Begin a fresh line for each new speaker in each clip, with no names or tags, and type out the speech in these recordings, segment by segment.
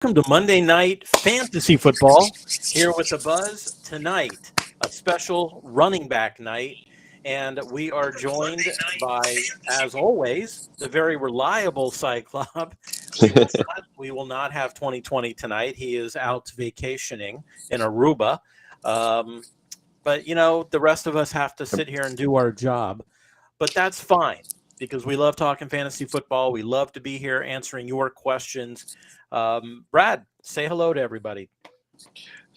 Welcome to Monday Night Fantasy Football here with the Buzz. Tonight, a special running back night, and we are joined by, as always, the very reliable Cyclops. We will not have 2020 tonight. He is out vacationing in Aruba. But, the rest of us have to sit here and do our job. But that's fine because we love talking fantasy football. We love to be here answering your questions. Brad, say hello to everybody.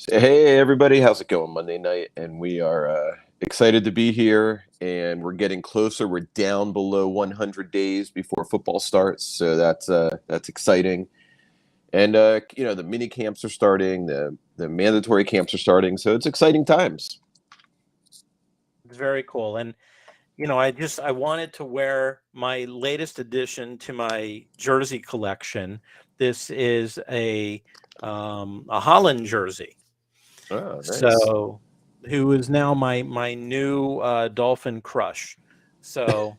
Hey, everybody. How's it going Monday night? And we are excited to be here, and we're getting closer. We're down below 100 days before football starts, so that's exciting. And, the mini camps are starting, the mandatory camps are starting, so it's exciting times.
It's very cool. And, I wanted to wear my latest addition to my jersey collection. This is a Holland jersey.
Oh, nice.
So, who is now my new Dolphin crush. So,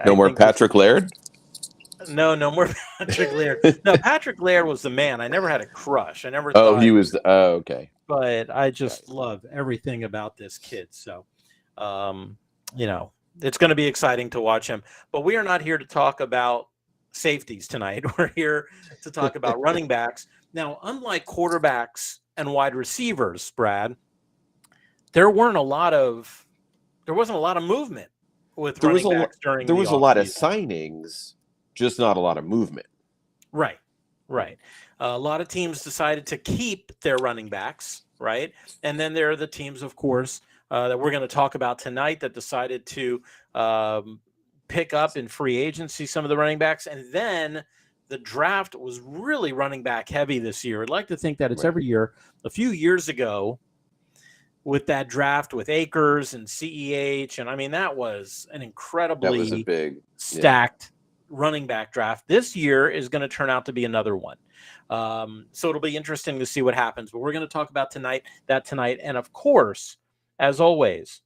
No more Patrick Laird?
No more Patrick Laird. No, Patrick Laird was the man. I never had a crush. I never
Oh,
thought.
he was okay.
But I just love everything about this kid. So, it's going to be exciting to watch him. But we are not here to talk about safeties tonight. We're here to talk about running backs. Now, unlike quarterbacks and wide receivers, Brad, there wasn't a lot of movement with running backs during the offseason.
There was a lot of signings, just not a lot of movement.
Right. A lot of teams decided to keep their running backs, right? And then there are the teams, of course, that we're going to talk about tonight that decided to pick up in free agency some of the running backs. And then the draft was really running back heavy this year. I'd like to think that it's every year. A few years ago with that draft with Akers and CEH, and that was an incredibly stacked running back draft. This year is going to turn out to be another one. So it'll be interesting to see what happens. But we're going to talk about tonight. And of course, as always,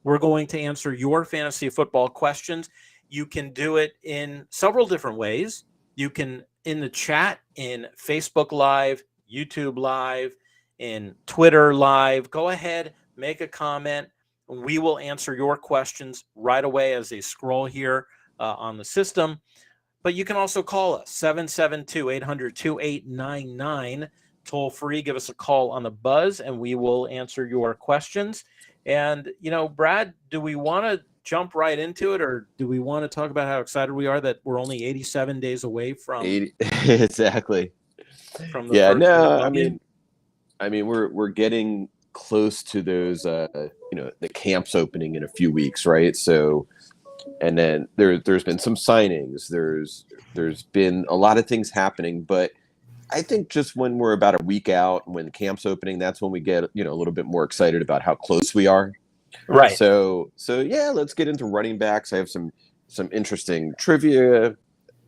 we're going to answer your fantasy football questions. You can do it in several different ways. You can in the chat, in Facebook Live, YouTube Live, in Twitter Live. Go ahead, make a comment. We will answer your questions right away as they scroll here on the system. But you can also call us, 772-800-2899. Toll free, give us a call on the Buzz, and we will answer your questions. And, Brad, do we want to jump right into it, or do we want to talk about how excited we are that we're only 87 days away from
80, exactly.
From the
we're getting close to those the camps opening in a few weeks, right? So, and then there's been some signings. There's been a lot of things happening, but I think just when we're about a week out, when the camp's opening, that's when we get a little bit more excited about how close we are.
Right.
So yeah, let's get into running backs. I have some interesting trivia.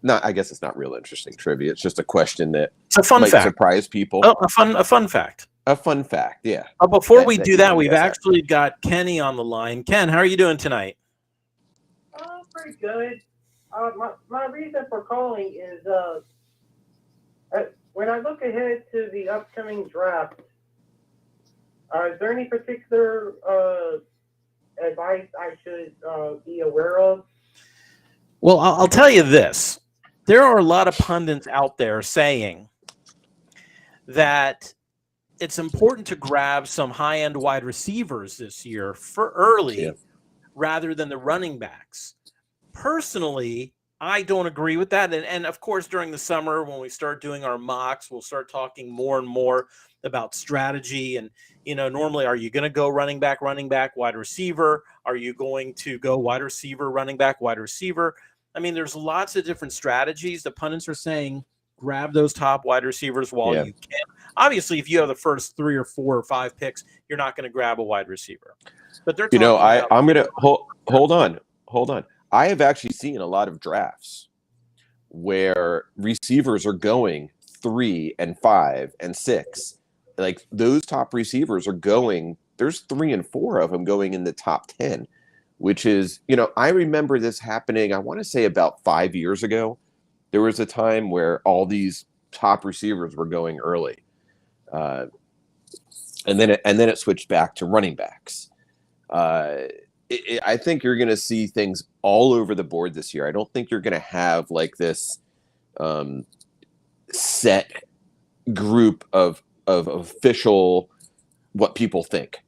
I guess it's not real interesting trivia. It's just a question that might surprise people.
Oh, a fun fact.
A fun fact, yeah.
Before we do that, we've actually got Kenny on the line. Ken, how are you doing tonight?
Oh, pretty good. My reason for calling is when I look ahead to the upcoming draft, is there any particular advice I should be aware of?
Well, I'll tell you this. There are a lot of pundits out there saying that it's important to grab some high-end wide receivers this year for early rather than the running backs. Personally, I don't agree with that. And of course, during the summer, when we start doing our mocks, we'll start talking more and more about strategy. And, normally, are you going to go running back, wide receiver? Are you going to go wide receiver, running back, wide receiver? There's lots of different strategies. The pundits are saying grab those top wide receivers while you can. Obviously, if you have the first 3 or 4 or 5 picks, you're not going to grab a wide receiver. But they're
I'm going to hold on. I have actually seen a lot of drafts where receivers are going 3 and 5 and 6. Like those top receivers are going, there's 3 and 4 of them going in the top 10, which is, I remember this happening, I want to say about 5 years ago. There was a time where all these top receivers were going early, and then it switched back to running backs. I think you're going to see things all over the board this year. I don't think you're going to have like this set group of official what people think.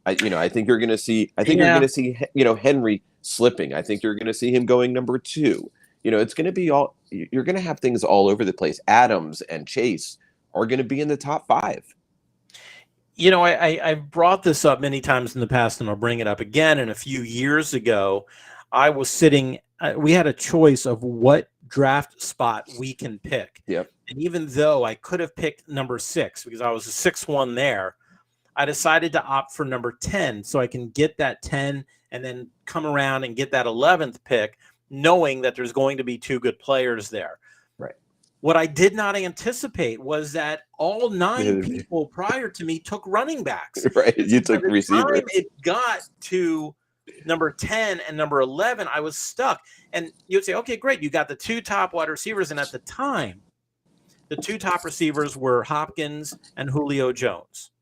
I think you're going to see. I think you're going to see Henry slipping. I think you're going to see him going number 2. It's going to be all. You're going to have things all over the place. Adams and Chase are going to be in the top 5.
I've brought this up many times in the past, and I'll bring it up again. And a few years ago, I was sitting. We had a choice of what draft spot we can pick.
Yep.
And even though I could have picked number 6 because I was a 6-1 there, I decided to opt for number 10 so I can get that 10 and then come around and get that 11th pick, knowing that there's going to be 2 good players there.
Right.
What I did not anticipate was that all 9 people prior to me took running backs.
Right. You took receivers.
By the time it got to number 10 and number 11, I was stuck. And you'd say, okay, great. You got the 2 top wide receivers. And at the time, the 2 top receivers were Hopkins and Julio Jones.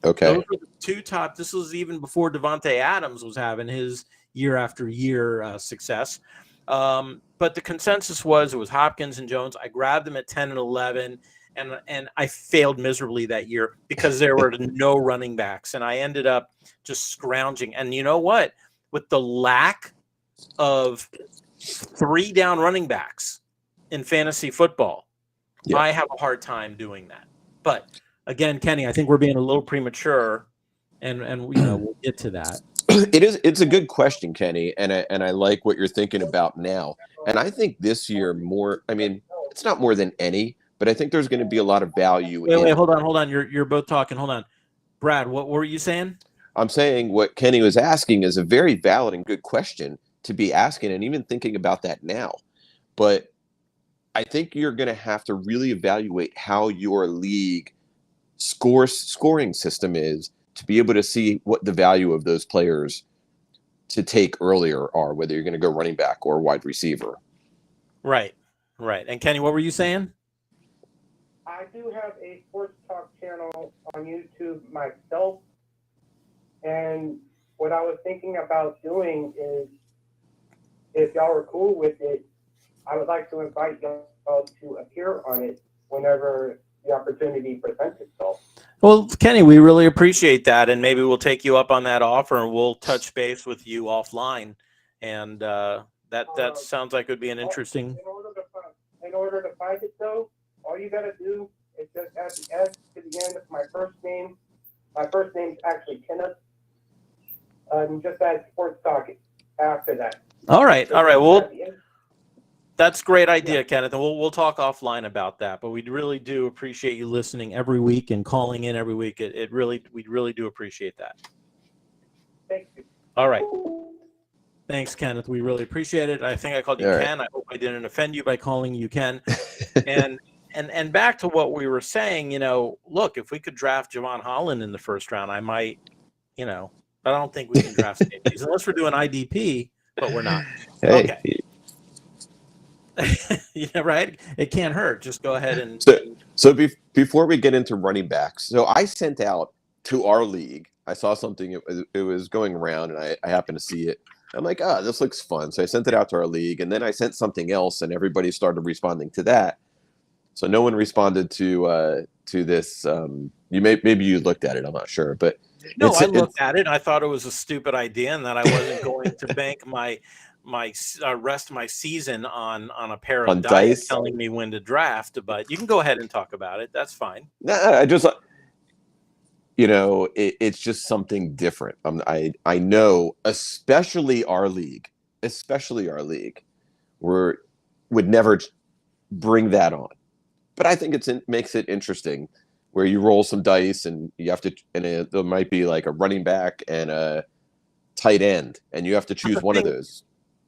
Okay.
Those were the 2 top. This was even before Devontae Adams was having his year after year success. But the consensus was it was Hopkins and Jones. I grabbed them at 10 and 11, and I failed miserably that year because there were no running backs, and I ended up just scrounging. And you know what? With the lack of 3 down running backs in fantasy football, I have a hard time doing that. But again, Kenny, I think we're being a little premature, and we'll get to that.
It's a good question, Kenny, and I like what you're thinking about now. And I think this year more. I mean, it's not more than any, but I think there's going to be a lot of value.
Wait, hold on. You're both talking. Hold on, Brad. What were you saying?
I'm saying what Kenny was asking is a very valid and good question to be asking, and even thinking about that now. But I think you're going to have to really evaluate how your league scoring system is to be able to see what the value of those players to take earlier are, whether you're going to go running back or wide receiver.
Right. And Kenny, what were you saying?
I do have a sports talk channel on YouTube myself, and what I was thinking about doing is, if y'all are cool with it, I would like to invite y'all to appear on it whenever the opportunity presents itself.
Well, Kenny, we really appreciate that, and maybe we'll take you up on that offer, and we'll touch base with you offline. And that sounds like it would be an interesting.
In order to find it, though, all you gotta do is just add the S to the end of my first name. My first name's actually Kenneth. And just add sports talk after that.
All right. Well, that's a great idea, Kenneth, and we'll talk offline about that. But we really do appreciate you listening every week and calling in every week. We really do appreciate that.
Thank you.
All right. Thanks, Kenneth. We really appreciate it. I think I called you
All
Ken. Right. I hope I didn't offend you by calling you Ken. And back to what we were saying, look, if we could draft Javon Holland in the first round, I might, but I don't think we can draft safeties unless we're doing IDP, but we're not.
Hey.
Okay. Yeah, right. It can't hurt. Just go ahead and.
So before we get into running backs, so I sent out to our league. I saw something. It was going around, and I happened to see it. I'm like, this looks fun. So I sent it out to our league, and then I sent something else, and everybody started responding to that. So no one responded to this. Maybe you looked at it. I'm not sure, but
no, I looked at it. And I thought it was a stupid idea, and that I wasn't going to bank my rest of my season on a pair of dice telling me when to draft. But you can go ahead and talk about it. That's fine.
I just, it's just something different. I know, especially our league, would never bring that on. But I think it makes it interesting, where you roll some dice and you have to, there might be like a running back and a tight end, and you have to choose one of those.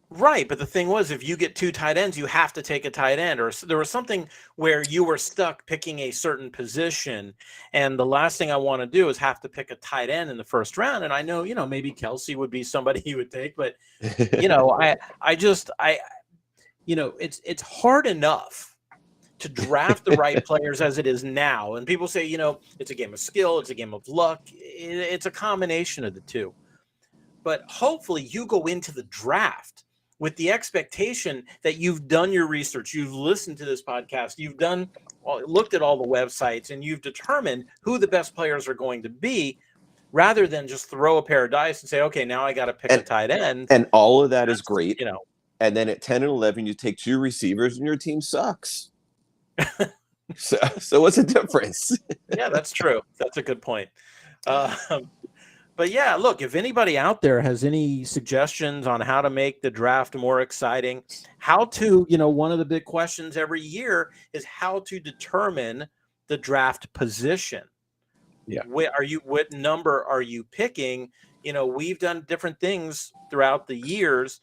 Right, but the thing was, if you get 2 tight ends, you have to take a tight end, or there was something where you were stuck picking a certain position, and the last thing I want to do is have to pick a tight end in the first round. And I know, maybe Kelsey would be somebody you would take, but it's hard enough to draft the right players as it is now. And people say, it's a game of skill, it's a game of luck. It's a combination of the two. But hopefully you go into the draft with the expectation that you've done your research, you've listened to this podcast, you've looked at all the websites, and you've determined who the best players are going to be, rather than just throw a pair of dice and say, okay, now I got to pick a tight end.
And all of that is great.
You know.
And then at 10 and 11, you take 2 receivers and your team sucks. So what's the difference?
Yeah, that's true. That's a good point. But yeah, look, if anybody out there has any suggestions on how to make the draft more exciting, how to, one of the big questions every year is how to determine the draft position.
Yeah.
What number are you picking? We've done different things throughout the years.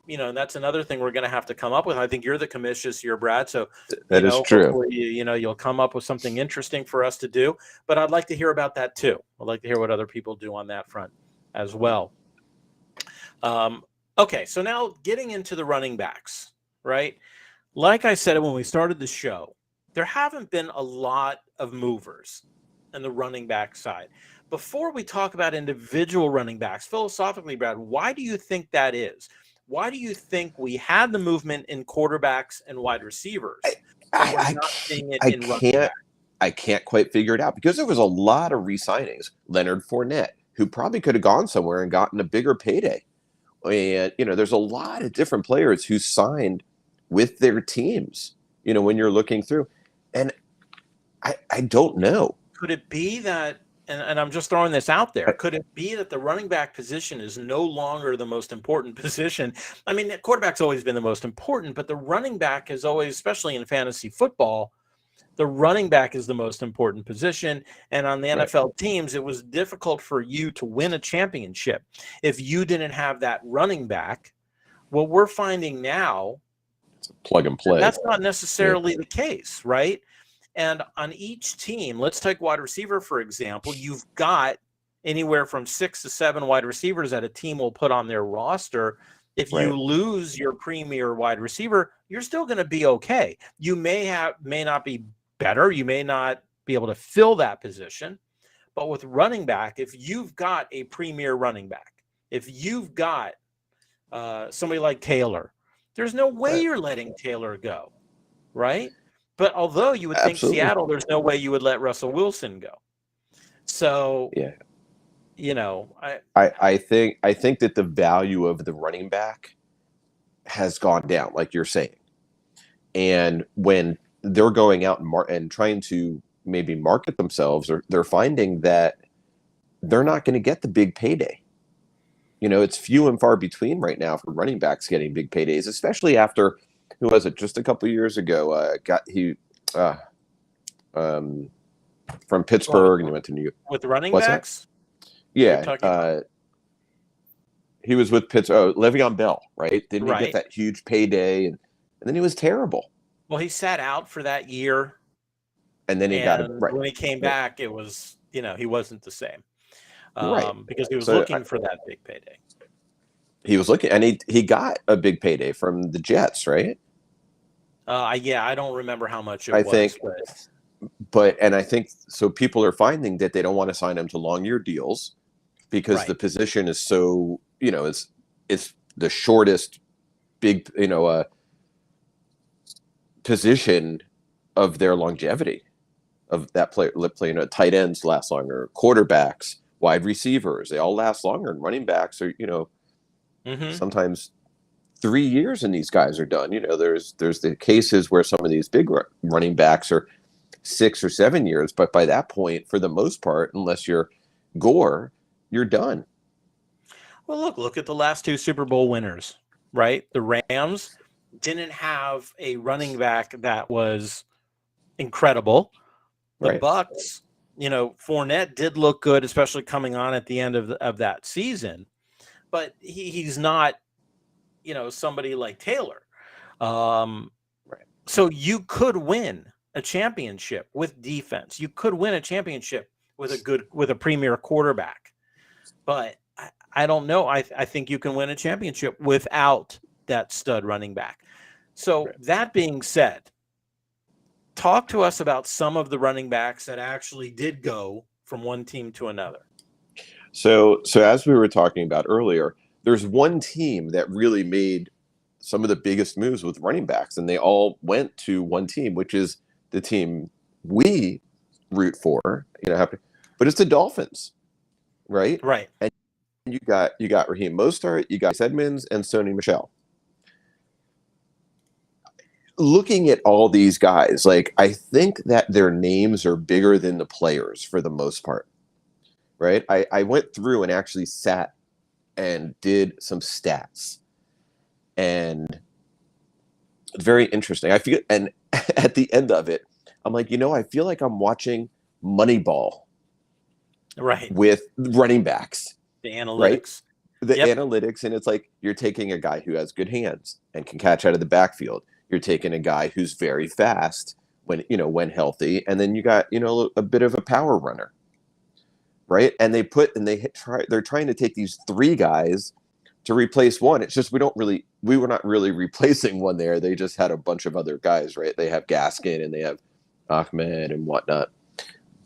And that's another thing we're going to have to come up with. I think you're the commish this year, Brad. So
that is true.
You'll come up with something interesting for us to do. But I'd like to hear about that too. I'd like to hear what other people do on that front as well. Okay, so now getting into the running backs, right? Like I said when we started the show, there haven't been a lot of movers on the running back side. Before we talk about individual running backs, philosophically, Brad, why do you think that is? Why do you think we had the movement in quarterbacks and wide receivers?
I can't quite figure it out, because there was a lot of re-signings. Leonard Fournette, who probably could have gone somewhere and gotten a bigger payday. And, there's a lot of different players who signed with their teams, when you're looking through. And I don't know.
Could it be that, and I'm just throwing this out there, could it be that the running back position is no longer the most important position? I mean, the quarterback's always been the most important, but the running back is always, especially in fantasy football, the running back is the most important position. And on the NFL teams, it was difficult for you to win a championship if you didn't have that running back. What we're finding now,
it's a plug and play.
That's not necessarily the case, right? And on each team, let's take wide receiver, for example, you've got anywhere from 6 to 7 wide receivers that a team will put on their roster. If you lose your premier wide receiver, you're still going to be okay. You may not be better. You may not be able to fill that position. But with running back, if you've got a premier running back, if you've got somebody like Taylor, there's no way you're letting Taylor go, right? But although you would think Seattle, there's no way you would let Russell Wilson go. So,
I think that the value of the running back has gone down, like you're saying. And when they're going out and trying to maybe market themselves, or they're finding that they're not going to get the big payday. It's few and far between right now for running backs getting big paydays, especially after, who was it, just a couple of years ago, from Pittsburgh, and he went to New York.
With running backs?
That? Yeah. He was with Pittsburgh. Le'Veon Bell, right? Didn't he get that huge payday? And then he was terrible.
Well, he sat out for that year.
And then he got it.
When he came back, it was, he wasn't the same. Because he was looking for that big payday.
He was looking, and he got a big payday from the Jets, right?
I don't remember how much it
was. I think so. People are finding that they don't want to sign him to long-year deals because the position is so, it's the shortest big, position of their longevity of that player. Tight ends last longer, quarterbacks, wide receivers, they all last longer, and running backs are, sometimes 3 years and these guys are done. There's the cases where some of these big running backs are 6 or 7 years, but by that point, for the most part, unless you're Gore, you're done.
Well, look at the last 2 Super Bowl winners, right? The Rams didn't have a running back that was incredible. The Bucks, Fournette did look good, especially coming on at the end of that season, but he's not, somebody like Taylor. So you could win a championship with defense. You could win a championship with a premier quarterback, but I don't know. I think you can win a championship without that stud running back. So that being said, talk to us about some of the running backs that actually did go from one team to another.
So as we were talking about earlier, there's one team that really made some of the biggest moves with running backs, and they all went to one team, which is the team we root for, but it's the Dolphins, right?
Right.
And you got Raheem Mostert, you got Edmonds, and Sony Michel. Looking at all these guys, like, I think that their names are bigger than the players for the most part, right? I went through and actually sat and did some stats, and it's very interesting. I feel, and at the end of it, I'm like, I feel like I'm watching Moneyball,
right,
with running backs.
The analytics.
Right? The analytics, and it's like you're taking a guy who has good hands and can catch out of the backfield. You're taking a guy who's very fast when healthy, and then you got a bit of a power runner, right? And they're trying to take these three guys to replace one. It's just we were not really replacing one there. They just had a bunch of other guys, right? They have Gaskin and they have Ahmed and whatnot.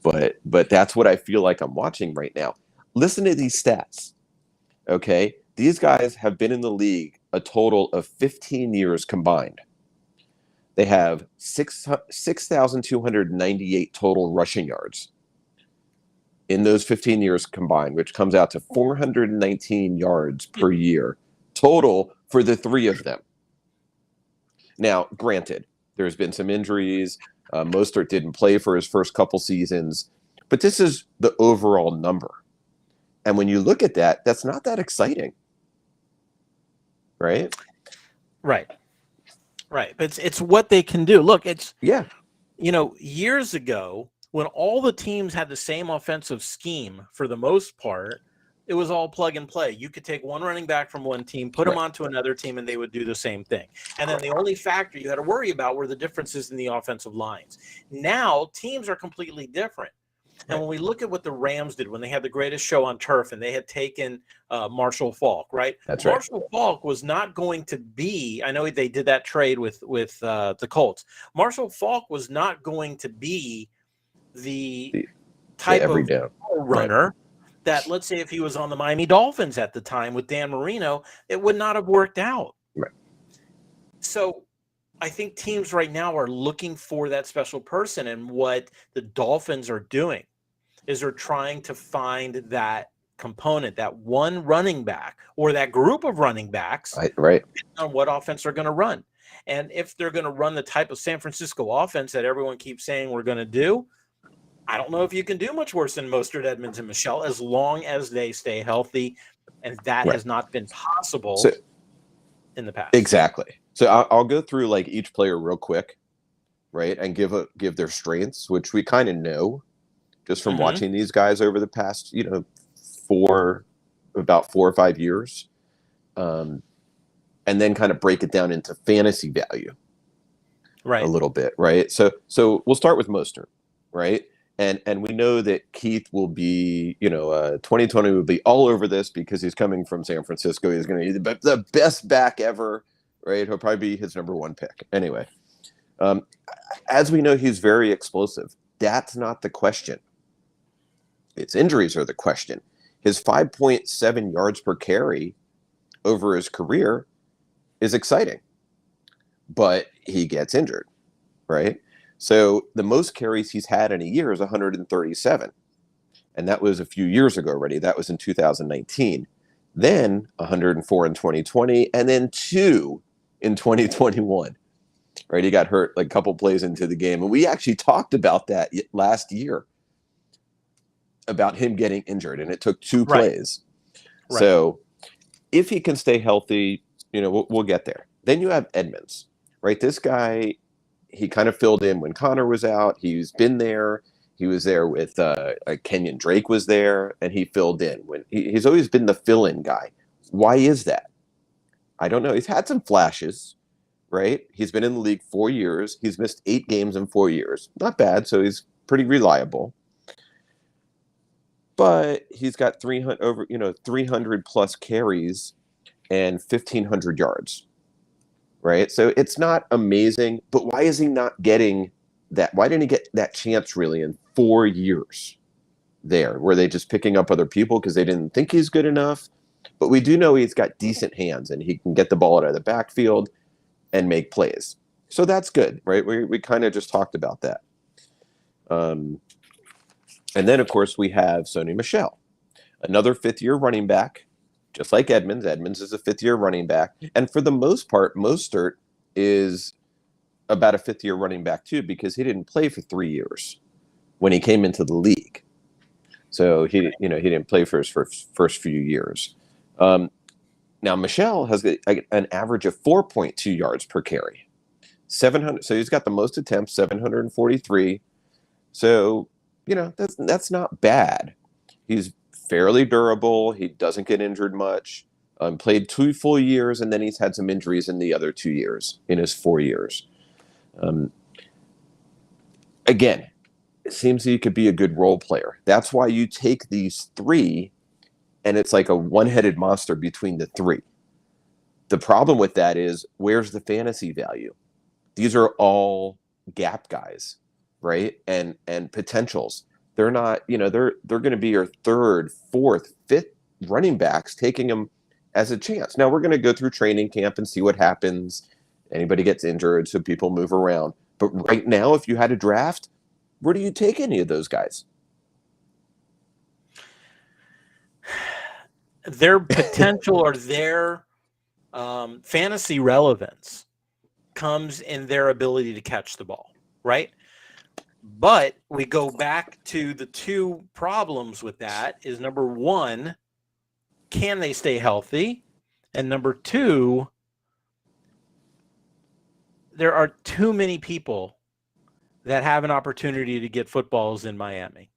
But that's what I feel like I'm watching right now. Listen to these stats. Okay, these guys have been in the league a total of 15 years combined. They have 6,298 total rushing yards in those 15 years combined, which comes out to 419 yards per year total for the three of them. Now, granted, there's been some injuries. Mostert didn't play for his first couple seasons, but this is the overall number. And when you look at that, that's not that exciting, right?
Right. But it's what they can do. Look, it's years ago when all the teams had the same offensive scheme for the most part, it was all plug and play. You could take one running back from one team, put them onto another team, and they would do the same thing. And then the only factor you had to worry about were the differences in the offensive lines. Now teams are completely different. And when we look at what the Rams did when they had the greatest show on turf and they had taken Marshall Faulk, right?
That's right.
Marshall Faulk was not going to be – I know they did that trade with the Colts. Marshall Faulk was not going to be the type of runner that, let's say, if he was on the Miami Dolphins at the time with Dan Marino, it would not have worked out.
Right.
So I think teams right now are looking for that special person, and what the Dolphins are doing is they're trying to find that component, that one running back or that group of running backs,
right,
on what offense they're going to run. And if they're going to run the type of San Francisco offense that everyone keeps saying we're going to do, I don't know if you can do much worse than Mostert, Edmonds, and Michel as long as they stay healthy, and that has not been possible in the past.
Exactly. So I'll go through like each player real quick, right, and give their strengths, which we kind of know just from watching these guys over the past, about 4 or 5 years, and then kind of break it down into fantasy value, a little bit, right? So we'll start with Mostert, right? And we know that Keith will be, 2020 will be all over this because he's coming from San Francisco. He's going to be the best back ever, right? He'll probably be his number one pick. Anyway, as we know, he's very explosive. That's not the question. Its injuries are the question. His 5.7 yards per carry over his career is exciting, but he gets injured, right? So the most carries he's had in a year is 137. And that was a few years ago already. That was in 2019. Then 104 in 2020, and then 2 in 2021. Right? He got hurt like a couple plays into the game. And we actually talked about that last year, about him getting injured, and it took 2 plays. Right. So if he can stay healthy, we'll get there. Then you have Edmonds, right? This guy, he kind of filled in when Connor was out. He's been there. He was there with Kenyon Drake was there, and he filled in. When he's always been the fill-in guy. Why is that? I don't know. He's had some flashes, right? He's been in the league 4 years. He's missed 8 games in 4 years. Not bad, so he's pretty reliable. But he's got 300 plus carries and 1,500 yards, right? So it's not amazing. But why is he not getting that? Why didn't he get that chance really in 4 years there? Were they just picking up other people because they didn't think he's good enough? But we do know he's got decent hands and he can get the ball out of the backfield and make plays. So that's good, right? We kind of just talked about that. And then, of course, we have Sony Michel, another fifth-year running back, just like Edmonds. Edmonds is a fifth-year running back. And for the most part, Mostert is about a fifth-year running back too, because he didn't play for 3 years when he came into the league. So he didn't play for his first few years. Now Michel has an average of 4.2 yards per carry, 700. So he's got the most attempts, 743. So that's not bad. He's fairly durable. He doesn't get injured much. Played 2 full years, and then he's had some injuries in the other 2 years, in his 4 years. Again, it seems he could be a good role player. That's why you take these 3, and it's like a one-headed monster between the 3. The problem with that is, where's the fantasy value? These are all gap guys, right? And potentials. They're not, they're going to be your 3rd, 4th, 5th running backs, taking them as a chance. Now we're going to go through training camp and see what happens. Anybody gets injured, so people move around. But right now, if you had a draft, where do you take any of those guys?
Their potential or their fantasy relevance comes in their ability to catch the ball, right? But we go back to the 2 problems with that is, number 1, can they stay healthy? And number 2, there are too many people that have an opportunity to get footballs in Miami.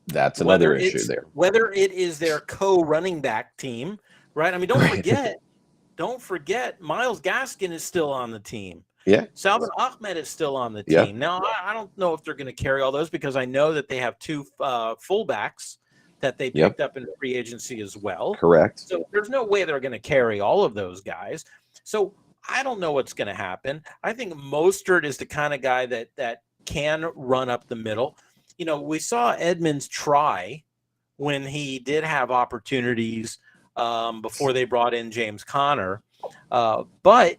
That's another issue there.
Whether it is their co-running back team, right? I mean, don't forget, Myles Gaskin is still on the team.
Yeah.
Salvin Ahmed is still on the team.
Yeah.
Now, I don't know if they're going to carry all those, because I know that they have 2 fullbacks that they picked up in free agency as well.
Correct.
So there's no way they're going to carry all of those guys. So I don't know what's going to happen. I think Mostert is the kind of guy that can run up the middle. We saw Edmonds try when he did have opportunities before they brought in James Conner, but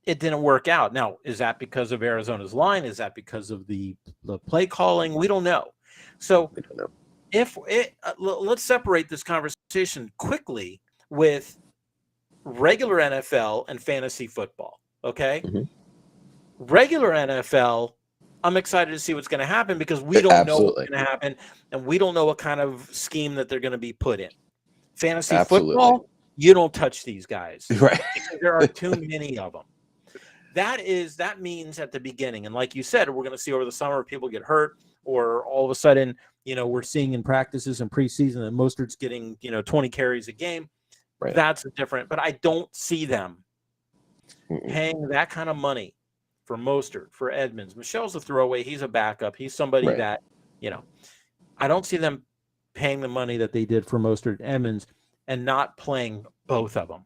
it didn't work out. Now, is that because of Arizona's line? Is that because of the play calling? We don't know. So let's separate this conversation quickly with regular NFL and fantasy football. Okay. Mm-hmm. Regular NFL, I'm excited to see what's going to happen, because we don't know what's going to happen, and we don't know what kind of scheme that they're going to be put in. Fantasy football, you don't touch these guys,
right?
Because there are too many of them. That means at the beginning, and like you said, we're going to see over the summer people get hurt, or all of a sudden, we're seeing in practices and preseason that Mostert's getting 20 carries a game. Right. That's different, but I don't see them paying that kind of money for Mostert, for Edmonds. Michel's a throwaway. He's a backup. He's somebody that, I don't see them paying the money that they did for Mostert and Edmonds and not playing both of them.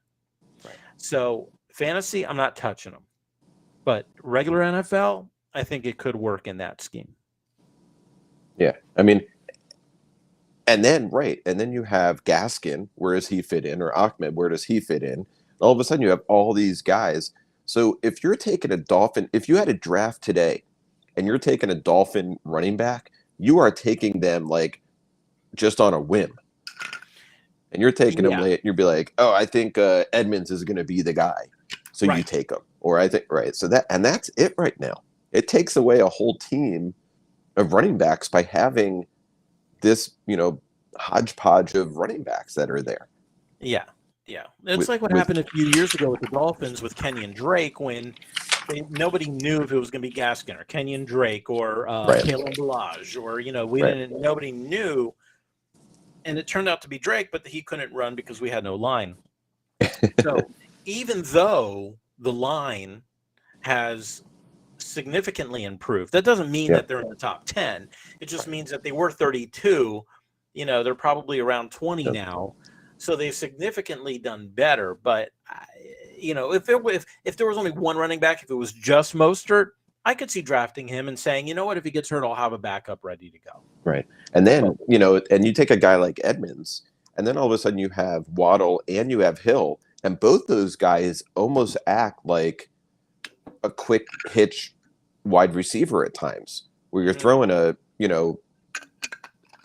Right. So fantasy, I'm not touching them. But regular NFL, I think it could work in that scheme.
Yeah. I mean, and then you have Gaskin. Where does he fit in? Or Ahmed, where does he fit in? All of a sudden you have all these guys. So if you're taking if you had a draft today and you're taking a Dolphin running back, you are taking them like just on a whim. And you're taking them late, and you'll be like, oh, I think Edmonds is going to be the guy. So you take him. Or I think, so that's it right now. It takes away a whole team of running backs by having this, hodgepodge of running backs that are there.
Yeah. Yeah. It's like what happened a few years ago with the Dolphins with Kenyon Drake, when nobody knew if it was going to be Gaskin or Kenyon Drake or Kalen Ballage, or, nobody knew. And it turned out to be Drake, but he couldn't run because we had no line. So even though the line has significantly improved, that doesn't mean that they're in the top 10. It just means that they were 32. They're probably around 20 now. So they've significantly done better. But, if there was only one running back, if it was just Mostert, I could see drafting him and saying, you know what, if he gets hurt, I'll have a backup ready to go.
Right. And then, and you take a guy like Edmonds, and then all of a sudden you have Waddle and you have Hill, and both those guys almost act like a quick hitch wide receiver at times, where you're throwing a,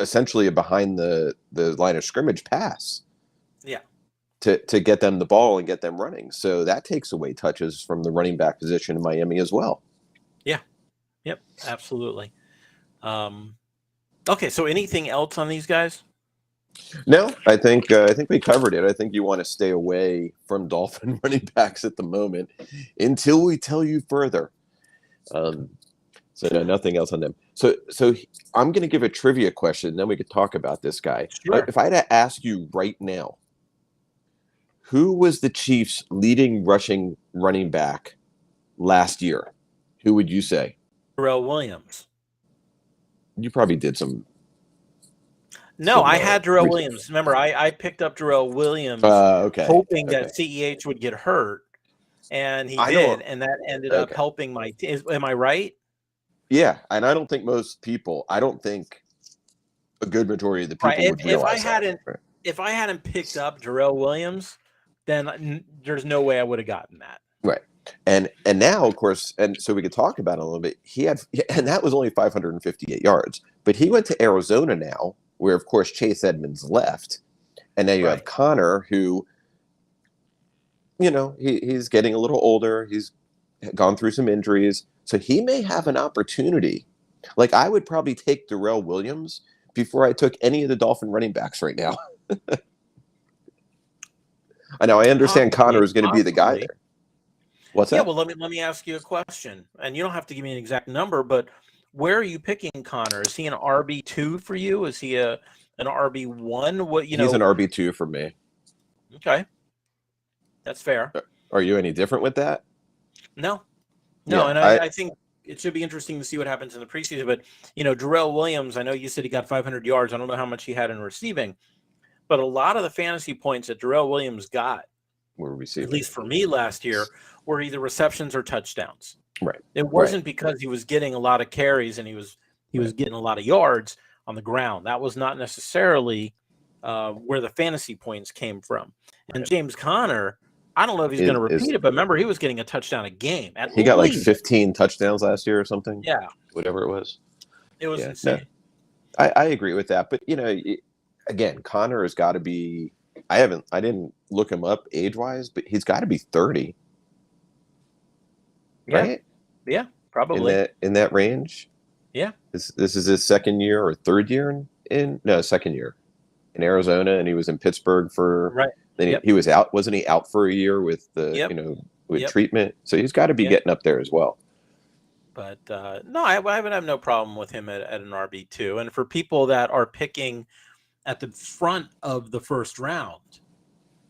essentially a behind the line of scrimmage pass.
Yeah.
To get them the ball and get them running. So that takes away touches from the running back position in Miami as well.
Yeah. Yep. Absolutely. Okay. So anything else on these guys?
No, I think we covered it. I think you want to stay away from Dolphin running backs at the moment until we tell you further. So no, nothing else on them. So I'm going to give a trivia question, and then we could talk about this guy.
Sure.
If I had to ask you right now, who was the Chiefs' leading rushing running back last year? Who would you say?
Darrell Williams.
You probably did some.
No, I
research.
had Darrell Williams. Remember, I picked up Darrell Williams hoping that CEH would get hurt, and he did, and that ended up helping my team. Am I right?
Yeah, and I don't think most people. I don't think a good majority of the people would realize
if I hadn't picked up Darrell Williams, then there's no way I would have gotten that.
Right. And now, of course, and so we could talk about it a little bit. And that was only 558 yards, but he went to Arizona now, where of course Chase Edmonds left, and now you have Connor, who, he's getting a little older. He's gone through some injuries, so he may have an opportunity. Like, I would probably take Darrell Williams before I took any of the Dolphin running backs right now. I know. I understand Connor is going to be the guy there. What's that?
Yeah, well, let me ask you a question, and you don't have to give me an exact number, but where are you picking Connor? Is he an RB2 for you? Is he an RB1? What
He's an RB2 for me.
Okay, that's fair.
Are you any different with that?
No,
Yeah,
and I think it should be interesting to see what happens in the preseason. But Darrell Williams, I know you said he got 500 yards. I don't know how much he had in receiving, but a lot of the fantasy points that Darrell Williams got,
were receiving,
at least for me last year, were either receptions or touchdowns.
Right.
It wasn't because he was getting a lot of carries and he was getting a lot of yards on the ground. That was not necessarily where the fantasy points came from. And James Conner, I don't know if he's going to repeat it, but remember, he was getting a touchdown a game. He
got like 15 touchdowns last year or something.
Yeah.
Whatever it was.
It was insane.
No, I agree with that. But, again, Conner has got to be – I didn't look him up age-wise, but he's got to be 30.
Yeah.
Right?
Yeah, probably.
In that range?
Yeah.
This is his second year or third year second year in Arizona, and he was in Pittsburgh for then he was out, wasn't he out for a year with the treatment? So he's got to be getting up there as well.
But no, I would have no problem with him at an RB2. And for people that are picking at the front of the first round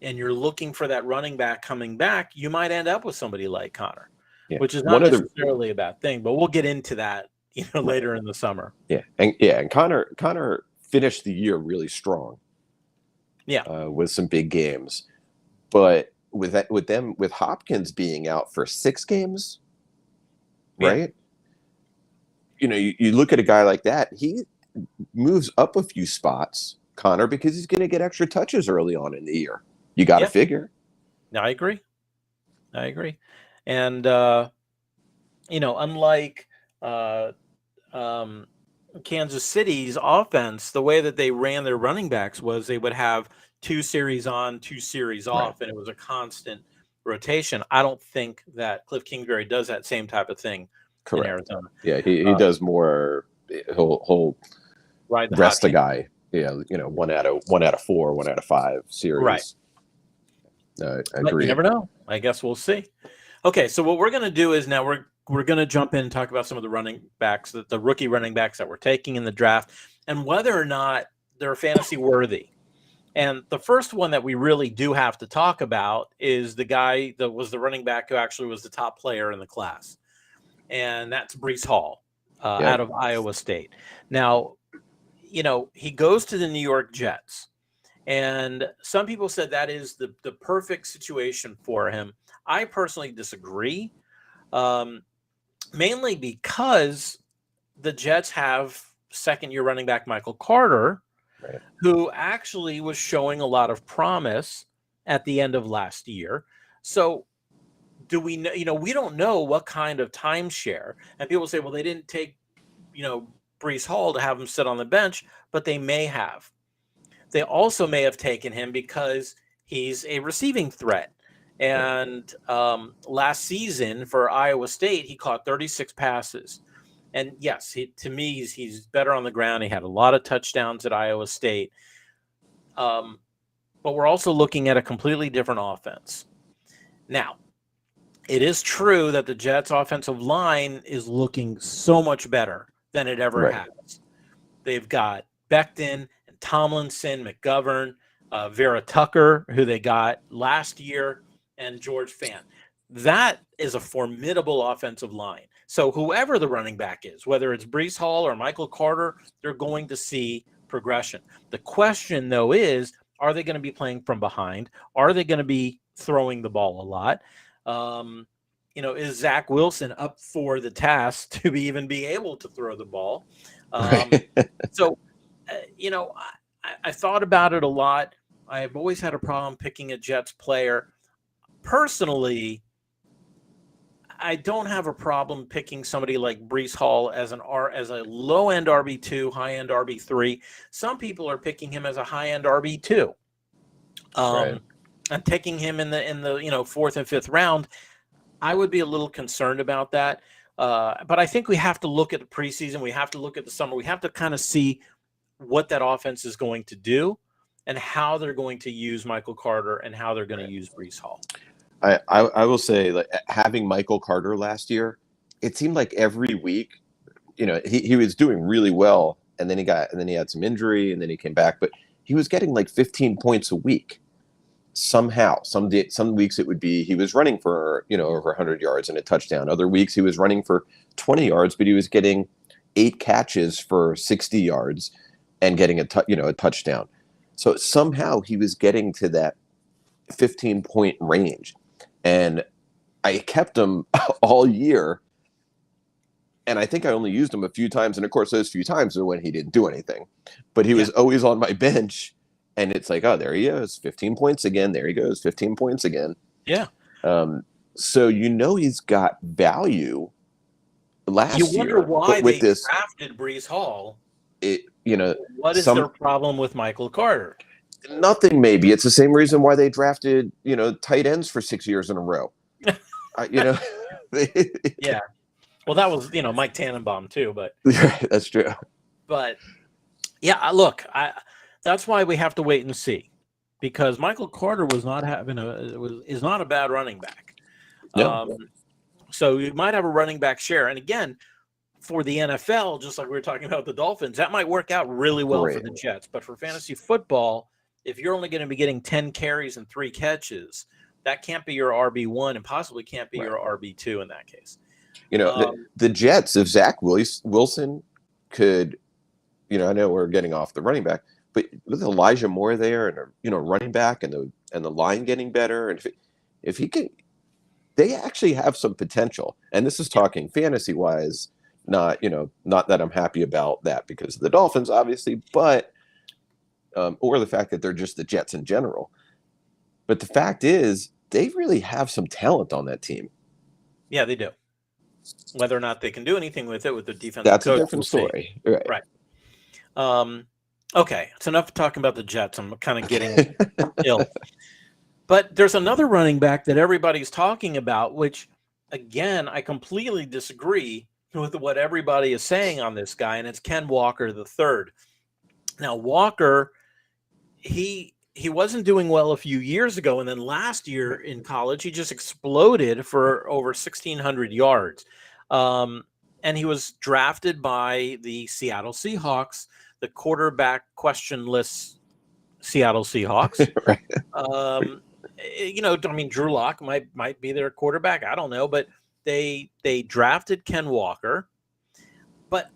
and you're looking for that running back coming back, you might end up with somebody like Connor. Yeah. Which is not necessarily a bad thing, but we'll get into that, later in the summer.
Yeah, and Connor finished the year really strong.
Yeah,
with some big games, but with Hopkins being out for 6 games, right? You look at a guy like that, he moves up a few spots, Connor, because he's going to get extra touches early on in the year. You got to figure.
No, I agree. And, unlike Kansas City's offense, the way that they ran their running backs was they would have 2 series on, 2 series off, and it was a constant rotation. I don't think that Cliff Kingsbury does that same type of thing in Arizona.
Yeah, he does more. He'll rest a guy. Yeah, 1 out of 4, 1 out of 5 series.
Right.
I agree.
You never know. I guess we'll see. Okay, so what we're going to do is now we're going to jump in and talk about some of the running backs, the rookie running backs that we're taking in the draft, and whether or not they're fantasy worthy. And the first one that we really do have to talk about is the guy that was the running back who actually was the top player in the class, and that's Breece Hall out of Iowa State. Now, he goes to the New York Jets, and some people said that is the perfect situation for him. I personally disagree. mainly because the Jets have second-year running back Michael Carter,
Right.
who actually was showing a lot of promise at the end of last year. So do we know, we don't know what kind of timeshare. And people say, well, they didn't take, Brees Hall to have him sit on the bench, but they may have. They also may have taken him because he's a receiving threat. And last season for Iowa State, he caught 36 passes. And yes, to me, he's better on the ground. He had a lot of touchdowns at Iowa State. But we're also looking at a completely different offense. Now, it is true that the Jets' offensive line is looking so much better than it ever has. They've got Becton and Tomlinson, McGovern, Vera Tucker, who they got last year, and George Fant. That is a formidable offensive line. So whoever the running back is, whether it's Brees Hall or Michael Carter, they're going to see progression. The question, though, is, are they going to be playing from behind? Are they going to be throwing the ball a lot? Is Zach Wilson up for the task to even be able to throw the ball? So, I thought about it a lot. I've always had a problem picking a Jets player. Personally, I don't have a problem picking somebody like Brees Hall as a low-end RB2, high-end RB3. Some people are picking him as a high-end RB2. And taking him in the fourth and fifth round, I would be a little concerned about that. But I think we have to look at the preseason. We have to look at the summer. We have to kind of see what that offense is going to do and how they're going to use Michael Carter and how they're going to use Brees Hall.
I will say, like, having Michael Carter last year, it seemed like every week, he was doing really well, and then he had some injury, and then he came back, but he was getting like 15 points a week somehow. Some weeks it would be he was running for over 100 yards and a touchdown. Other weeks he was running for 20 yards, but he was getting 8 catches for 60 yards and getting a touchdown. So somehow he was getting to that 15-point range. And I kept him all year, and I think I only used him a few times. And of course, those few times are when he didn't do anything. But he was always on my bench, and it's like, oh, there he is, 15 points again. There he goes, 15 points again.
Yeah.
So he's got value. Last year,
you wonder why they drafted Brees Hall. What is their problem with Michael Carter?
Nothing, maybe. It's the same reason why they drafted, tight ends for 6 years in a row. Yeah.
Well, that was, Mike Tannenbaum too, but
that's true.
But yeah, look, that's why we have to wait and see, because Michael Carter is not a bad running back.
No.
So you might have a running back share, and again, for the NFL, just like we were talking about the Dolphins, that might work out really well for the Jets. But for fantasy football, if you're only going to be getting 10 carries and 3 catches, that can't be your RB1 and possibly can't be your RB2 in that case.
The Jets, if Zach Wilson could, I know we're getting off the running back, but with Elijah Moore there and, running back and the line getting better, and if he can, they actually have some potential. And this is talking fantasy-wise, not that I'm happy about that because of the Dolphins, obviously, but or the fact that they're just the Jets in general. But the fact is, they really have some talent on that team.
Yeah, they do. Whether or not they can do anything with it with the defensive
That's
coach,
a different story. Right.
Okay, it's enough talking about the Jets. I'm kind of getting ill. But there's another running back that everybody's talking about, which, again, I completely disagree with what everybody is saying on this guy, and it's Ken Walker III. Now, Walker, he wasn't doing well a few years ago, and then last year in college, he just exploded for over 1,600 yards. And he was drafted by the Seattle Seahawks, the quarterback questionless Seattle Seahawks.
Right.
Drew Lock might be their quarterback. I don't know, but they drafted Ken Walker, but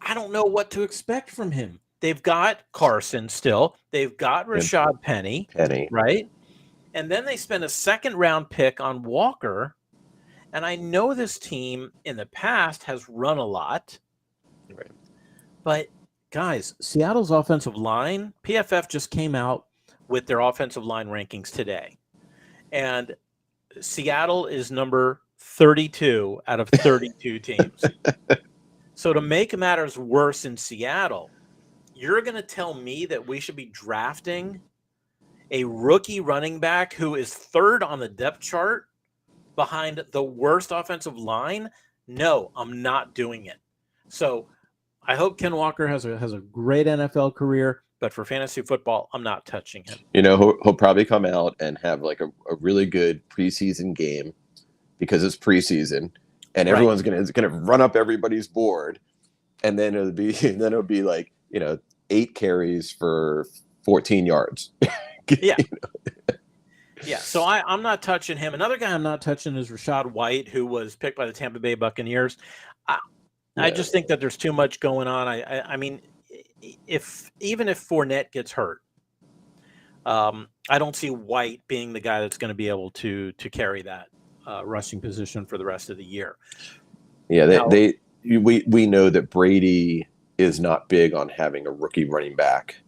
I don't know what to expect from him. They've got Carson still. They've got Rashad Penny, right? And then they spent a second-round pick on Walker, And I know this team in the past has run a lot,
Right.
but guys, Seattle's offensive line, PFF just came out with their offensive line rankings today. And Seattle is number 32 out of 32 teams. So to make matters worse in Seattle, you're going to tell me that we should be drafting a rookie running back who is third on the depth chart behind the worst offensive line? No, I'm not doing it. So I hope Ken Walker has a great NFL career, but for fantasy football, I'm not touching him.
You know, he'll probably come out and have like a really good preseason game because it's preseason, and everyone's gonna run up everybody's board, and then it'll be like 8 carries for 14 yards.
Yeah. Yeah, so I'm not touching him. Another guy I'm not touching is Rachaad White, who was picked by the Tampa Bay Buccaneers. I just think that there's too much going on. I mean, even if Fournette gets hurt, I don't see White being the guy that's going to be able to carry that rushing position for the rest of the year.
Yeah, we know that Brady is not big on having a rookie running back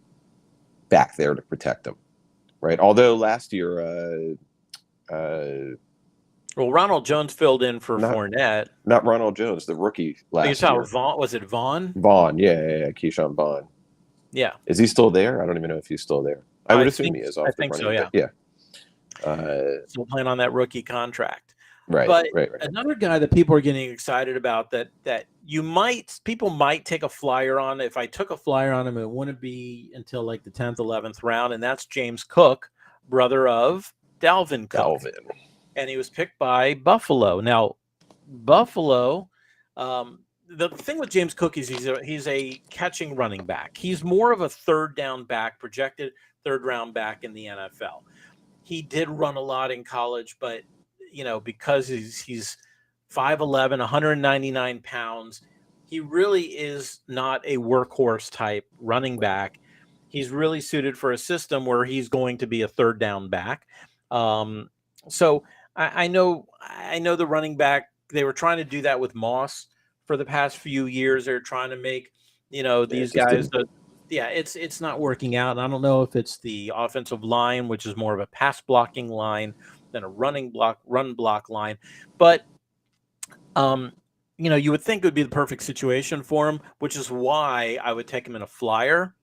there to protect him. Right. Although last year,
Ronald Jones filled in for Fournette.
Not Ronald Jones, the rookie last year.
Vaughn, was it Vaughn?
Vaughn, yeah, Keyshawn Vaughn.
Yeah.
Is he still there? I don't even know if he's still there. I would assume he is.
I think so. Yeah.
Yeah.
Still playing on that rookie contract.
Right.
But
right.
Another guy that people are getting excited about that people might take a flyer on. If I took a flyer on him, it wouldn't be until like the 10th, 11th round, and that's James Cook, brother of Dalvin Cook. And he was picked by Buffalo. Now, Buffalo, the thing with James Cook is he's a catching running back. He's more of a third down back, projected third round back in the NFL. He did run a lot in college, but because he's 5'11", 199 pounds, he really is not a workhorse type running back. He's really suited for a system where he's going to be a third down back. So I know the running back, they were trying to do that with Moss for the past few years. They're trying to make, these guys, it's not working out. I don't know if it's the offensive line, which is more of a pass blocking line than a run block line. But, you would think it would be the perfect situation for him, which is why I would take him in a flyer.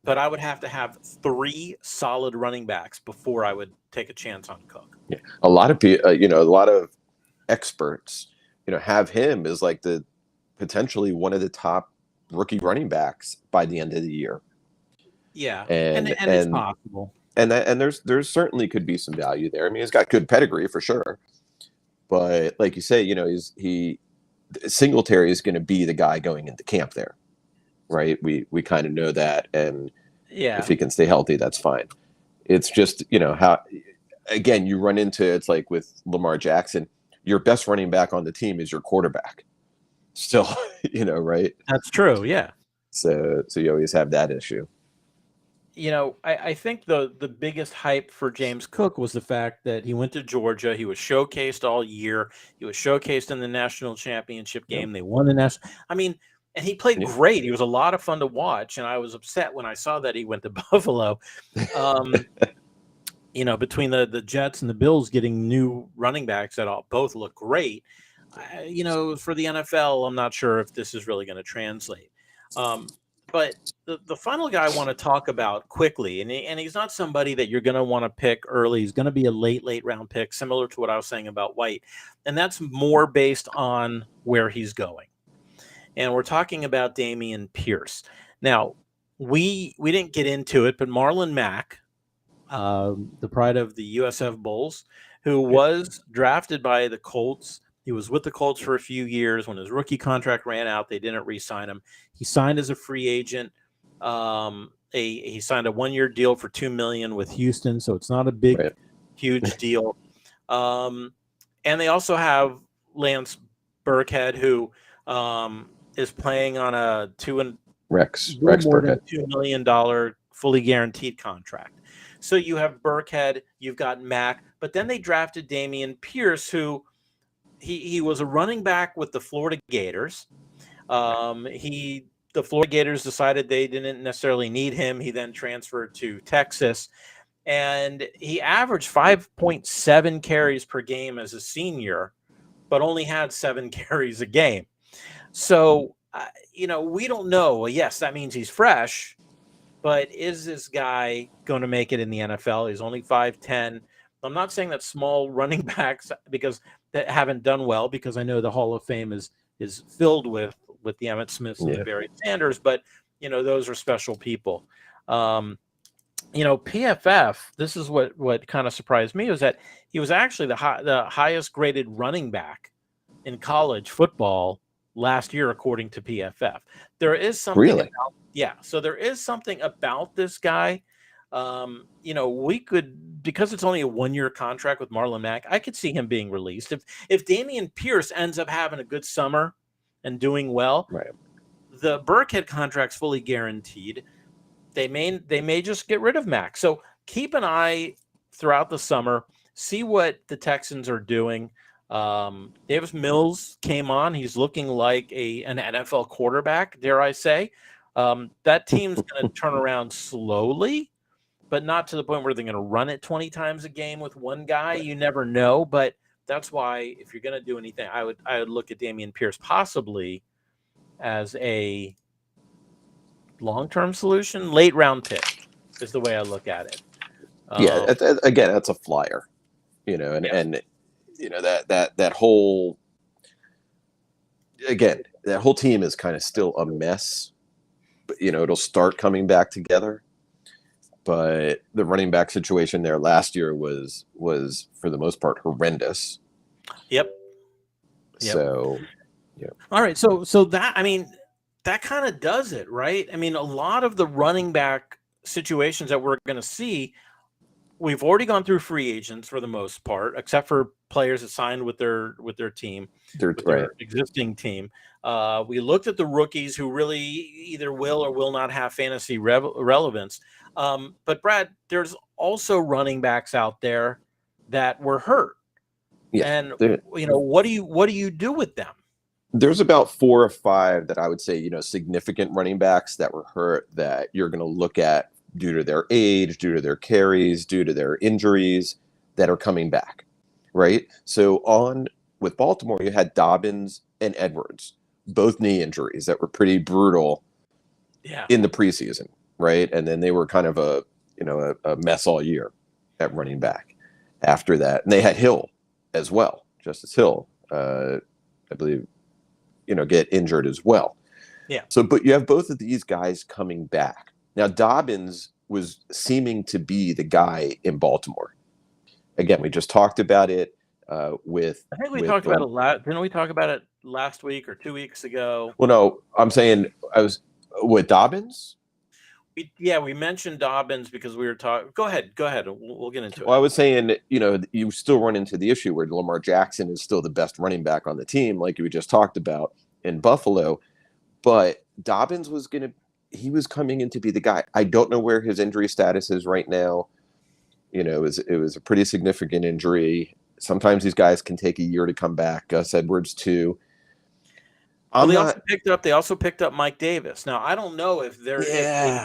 But I would have to have 3 solid running backs before I would take a chance on Cook.
Yeah. A lot of people, a lot of experts, have him as like the potentially one of the top rookie running backs by the end of the year. Yeah, and it's possible. And there's certainly could be some value there. I mean, he's got good pedigree for sure, but like you say, Singletary is going to be the guy going into camp there, right? We kind of know that, and if he can stay healthy, that's fine. It's just how, again, you run into it's like with Lamar Jackson, your best running back on the team is your quarterback. Still, right?
That's true. Yeah.
So you always have that issue.
I think the biggest hype for James Cook was the fact that he went to Georgia. He was showcased all year. He was showcased in the national championship game. They won the national. I mean, and he played great. He was a lot of fun to watch. And I was upset when I saw that he went to Buffalo. Between the Jets and the Bills getting new running backs that both look great. For the NFL, I'm not sure if this is really going to translate. But the final guy I want to talk about quickly, and he's not somebody that you're going to want to pick early. He's going to be a late round pick, similar to what I was saying about White. And that's more based on where he's going. And we're talking about Dameon Pierce. Now, we didn't get into it, but Marlon Mack, the pride of the USF Bulls, who was drafted by the Colts. He was with the Colts for a few years. When his rookie contract ran out, they didn't re-sign him. He signed as a free agent. He signed a 1-year deal for $2 million with Houston, so it's not a big, huge deal. And they also have Lance Burkhead, who is playing on a
Rex Burkhead
$2 million fully guaranteed contract. So you have Burkhead, you've got Mack, but then they drafted Dameon Pierce, who he was a running back with the Florida Gators. The Florida Gators decided they didn't necessarily need him. He then transferred to Texas, and he averaged 5.7 carries per game as a senior, but only had 7 carries a game. So, we don't know. Well, yes, that means he's fresh, but is this guy going to make it in the NFL? He's only 5'10". I'm not saying that small running backs because that haven't done well, because I know the Hall of Fame is filled with the Emmitt Smiths and the Barry Sanders, but those are special people. PFF, this is what kind of surprised me, was that he was actually the highest graded running back in college football last year, according to PFF. There is something
Really?
So there is something about this guy. We could, because it's only a 1-year contract with Marlon Mack, I could see him being released. If Dameon Pierce ends up having a good summer and doing well,
right,
the Burkhead contract's fully guaranteed. They may just get rid of Mack. So keep an eye throughout the summer, see what the Texans are doing. Davis Mills came on. He's looking like an NFL quarterback, dare I say. That team's going to turn around slowly, but not to the point where they're going to run it 20 times a game with one guy. You never know, but that's why if you're going to do anything, I would look at Dameon Pierce possibly as a long-term solution. Late round pick is the way I look at it.
Again, that's a flyer, and that whole, again, that whole team is kind of still a mess, but it'll start coming back together. But the running back situation there last year was for the most part horrendous.
Yep.
So,
All right. So that kind of does it, right? I mean, a lot of the running back situations that we're going to see, we've already gone through free agents for the most part, except for players that signed with their team, their existing team. We looked at the rookies who really either will or will not have fantasy relevance. But Brad, there's also running backs out there that were hurt. Yeah, and what do you do with them?
There's about 4 or 5 that I would say, significant running backs that were hurt that you're going to look at due to their age, due to their carries, due to their injuries that are coming back, right? So with Baltimore, you had Dobbins and Edwards, both knee injuries that were pretty brutal in the preseason, right? And then they were kind of a mess all year at running back after that. And they had Hill as well, Justice Hill, I believe, get injured as well.
Yeah.
So, but you have both of these guys coming back. Now, Dobbins was seeming to be the guy in Baltimore. Again, we just talked about it with.
I think we talked about it didn't we talk about it last week or 2 weeks ago?
Well, no, I'm saying I was with Dobbins.
We mentioned Dobbins because we were talking. Go ahead. We'll get into it.
Well, I was saying, you still run into the issue where Lamar Jackson is still the best running back on the team, like we just talked about in Buffalo. But Dobbins was coming in to be the guy. I don't know where his injury status is right now. It was a pretty significant injury. Sometimes these guys can take a year to come back. Gus Edwards too.
They also picked up Mike Davis. Now, I don't know if they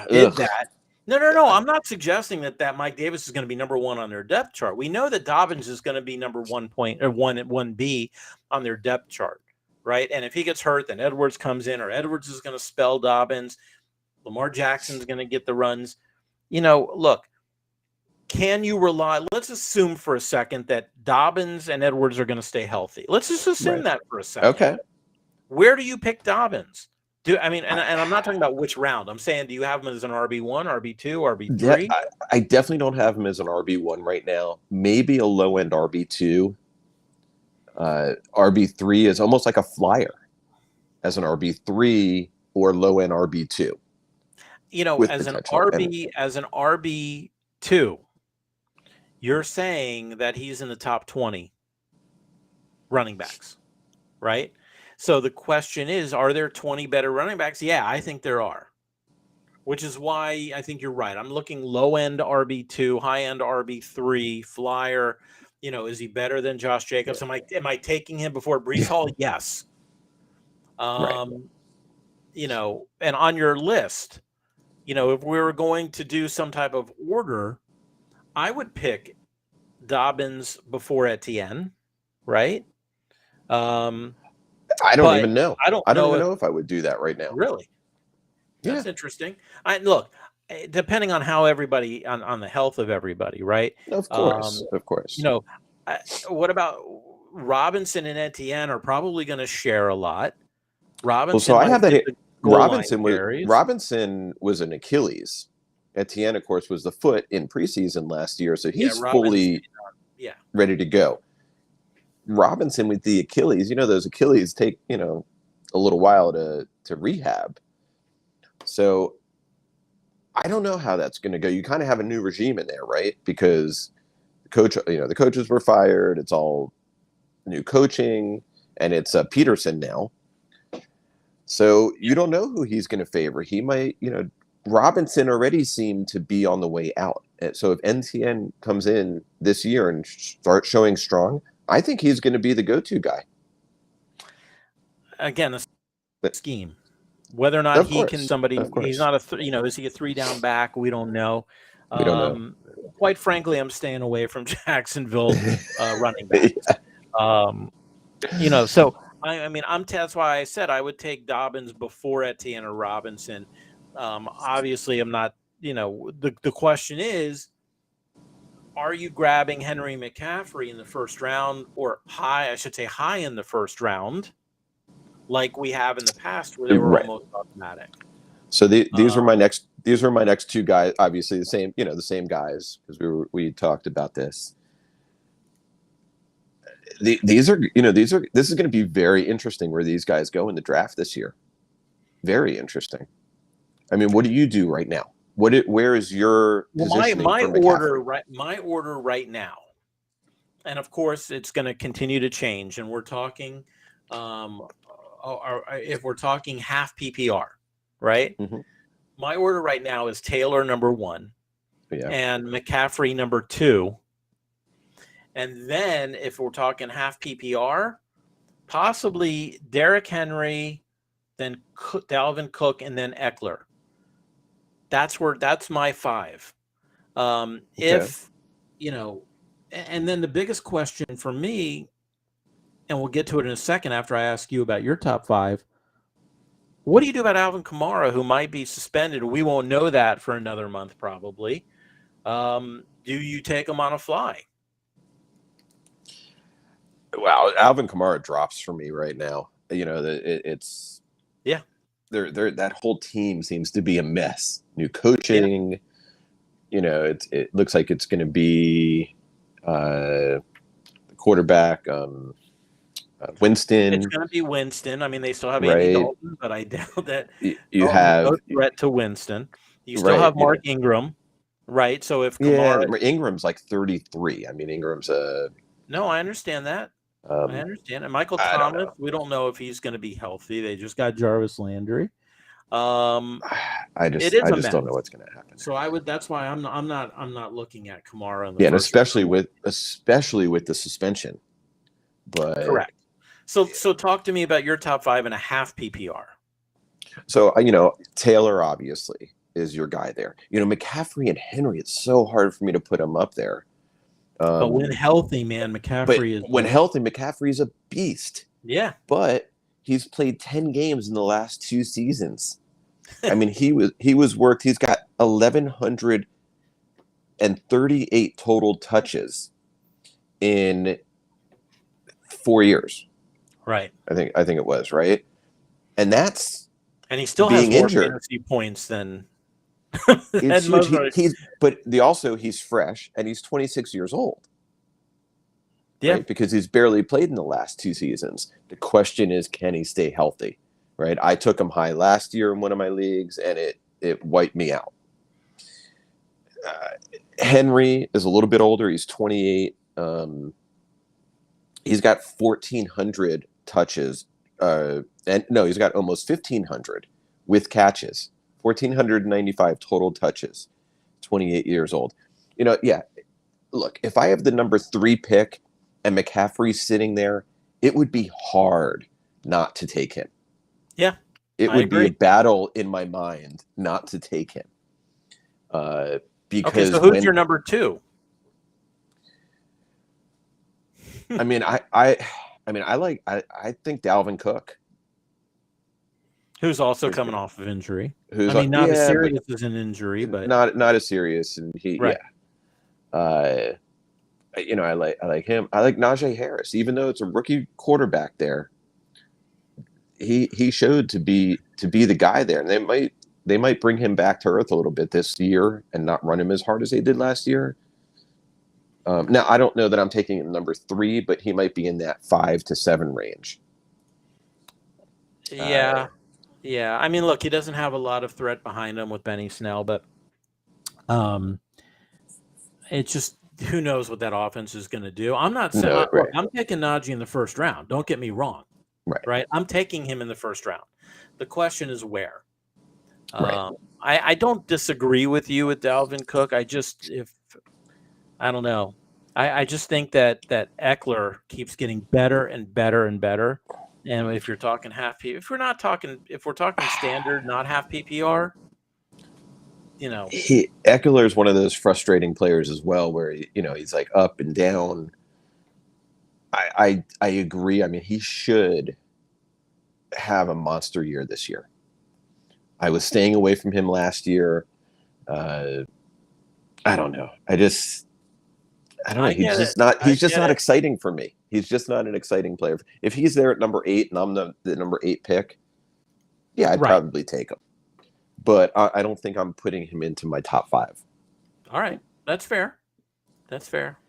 did that. No. I'm not suggesting that Mike Davis is going to be number 1 on their depth chart. We know that Dobbins is going to be number 1B on their depth chart, right? And if he gets hurt, then Edwards comes in, or Edwards is going to spell Dobbins. Lamar Jackson's going to get the runs. Look, can you rely? Let's assume for a second that Dobbins and Edwards are going to stay healthy. Let's just assume that for a second.
Okay.
Where do you pick Dobbins? And I'm not talking about which round. I'm saying, do you have him as an RB1, RB2, RB3?
Yeah, I definitely don't have him as an RB1 right now. Maybe a low-end RB2. RB3 is almost like a flyer as an RB3 or low-end RB2.
As an RB2, you're saying that he's in the top 20 running backs, right? So the question is, are there 20 better running backs? Yeah, I think there are, which is why I think you're right. I'm looking low-end RB2, high-end RB3, flyer. Is he better than Josh Jacobs? Am I taking him before Breece Hall? Yes.
Right.
And on your list, if we were going to do some type of order, I would pick Dobbins before Etienne, right?
I don't even know.
I don't
even
know
know if I would do that right now.
Really? That's
Yeah.
interesting. Look, depending on how everybody on the health of everybody, right?
Of course.
What about Robinson and Etienne are probably going to share a lot. Robinson,
Well, so I have that.
Robinson
was an Achilles. Etienne, of course, was the foot in preseason last year, so he's fully ready to go. Robinson with the Achilles, those Achilles take a little while to rehab. So I don't know how that's going to go. You kind of have a new regime in there, right? Because the coaches were fired. It's all new coaching, and it's Peterson now. So you don't know who he's going to favor. He might, Robinson already seemed to be on the way out. So if NTN comes in this year and starts showing strong, I think he's going to be the go-to guy.
Again, the scheme. Whether or not he can he's not is he a 3-down back? We don't know.
We don't know.
Quite frankly, I'm staying away from Jacksonville running backs. So that's why I said I would take Dobbins before Etienne or Robinson. Obviously, I'm not. The question is, are you grabbing Henry McCaffrey in the first round, or high in the first round, like we have in the past, where they were almost automatic?
So these were my next. These were my next two guys. Obviously, the same guys, because we talked about this. This is going to be very interesting where these guys go in the draft this year. Very interesting. I mean, what do you do right now? Where is your positioning
my
for McCaffrey?
My order right now, and of course it's going to continue to change. And we're talking, if we're talking half PPR, right?
Mm-hmm.
My order right now is Taylor number 1, and McCaffrey number 2. And then if we're talking half PPR, possibly Derrick Henry, then Dalvin Cook, and then Eckler. That's my 5. If, and then the biggest question for me, and we'll get to it in a second after I ask you about your top 5, what do you do about Alvin Kamara, who might be suspended? We won't know that for another month probably. Do you take him on a fly?
Wow, Alvin Kamara drops for me right now. It's that whole team seems to be a mess. New coaching, it looks like it's going to be the quarterback Winston.
It's going to be Winston. I mean, they still have Andy Dalton, but I doubt that
you have
no threat to Winston. You still have Mark Ingram, right? So if Kamara,
Ingram's like 33. I mean, Ingram's
no, I understand that. I understand. And Michael Thomas, we don't know if he's going to be healthy. They just got Jarvis Landry.
I just don't know what's going to happen.
So that's why I'm not looking at Kamara.
And especially with the suspension. But
correct. So talk to me about your top 5 and a half PPR.
So Taylor obviously is your guy there. McCaffrey and Henry. It's so hard for me to put them up there.
But when healthy, man,
McCaffrey's a beast.
Yeah.
But he's played 10 games in the last 2 seasons. I mean, he was worked. He's got 1,138 total touches in 4 years.
Right.
I think it was, right? And
he still has more fantasy points than
it's huge. He's fresh and he's 26 years old.
Yeah.
Right? Because he's barely played in the last 2 seasons. The question is, can he stay healthy? Right? I took him high last year in one of my leagues and it wiped me out. Henry is a little bit older. He's 28. He's got 1,400 touches. He's got almost 1,500 with catches. 1,495 total touches. 28 years old. look, if I have the number 3 pick and McCaffrey's sitting there, it would be hard not to take him.
Yeah,
it
I
would be
agree.
a battle in my mind not to take him. Because
Okay, so who's your number 2?
I mean, I think Dalvin Cook,
Who's also coming off of injury.
who's
Not as
yeah,
serious as an injury, but
not as serious, and
right.
I like him. I like Najee Harris, even though it's a rookie quarterback there. He showed to be the guy there, and they might bring him back to earth a little bit this year and not run him as hard as they did last year. Now I don't know that I'm taking him number 3, but he might be in that 5 to 7 range.
Yeah. Yeah. I mean, look, he doesn't have a lot of threat behind him with Benny Snell, but it's just who knows what that offense is going to do. I'm not saying
right.
I'm taking Najee in the first round. Don't get me wrong. Right. I'm taking him in the first round. The question is where.
Right.
I don't disagree with you with Dalvin Cook. I don't know. I just think that Eckler keeps getting better and better and better. And if you're talking if we're talking standard, not half PPR,
Eckler is one of those frustrating players as well, where he's like up and down. I agree. I mean, he should have a monster year this year. I was staying away from him last year. I don't know. I don't know. He's just not exciting for me. He's just not an exciting player. If he's there at number 8 and I'm the number 8 pick, yeah, I'd probably take him. But I don't think I'm putting him into my top 5.
All right. That's fair.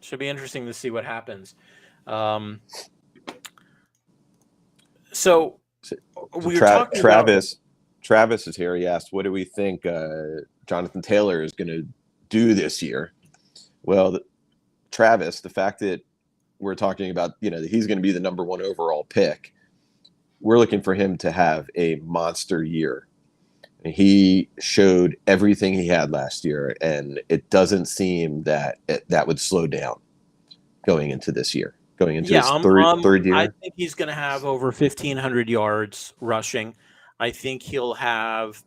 Should be interesting to see what happens. So we were talking
Travis is here. He asked, what do we think Jonathan Taylor is going to do this year? Well, Travis, the fact that we're talking about, that he's going to be the number 1 overall pick, we're looking for him to have a monster year. And he showed everything he had last year, and it doesn't seem that that would slow down going into this year. Going into his third year.
I think he's going to have over 1,500 yards rushing. I think he'll have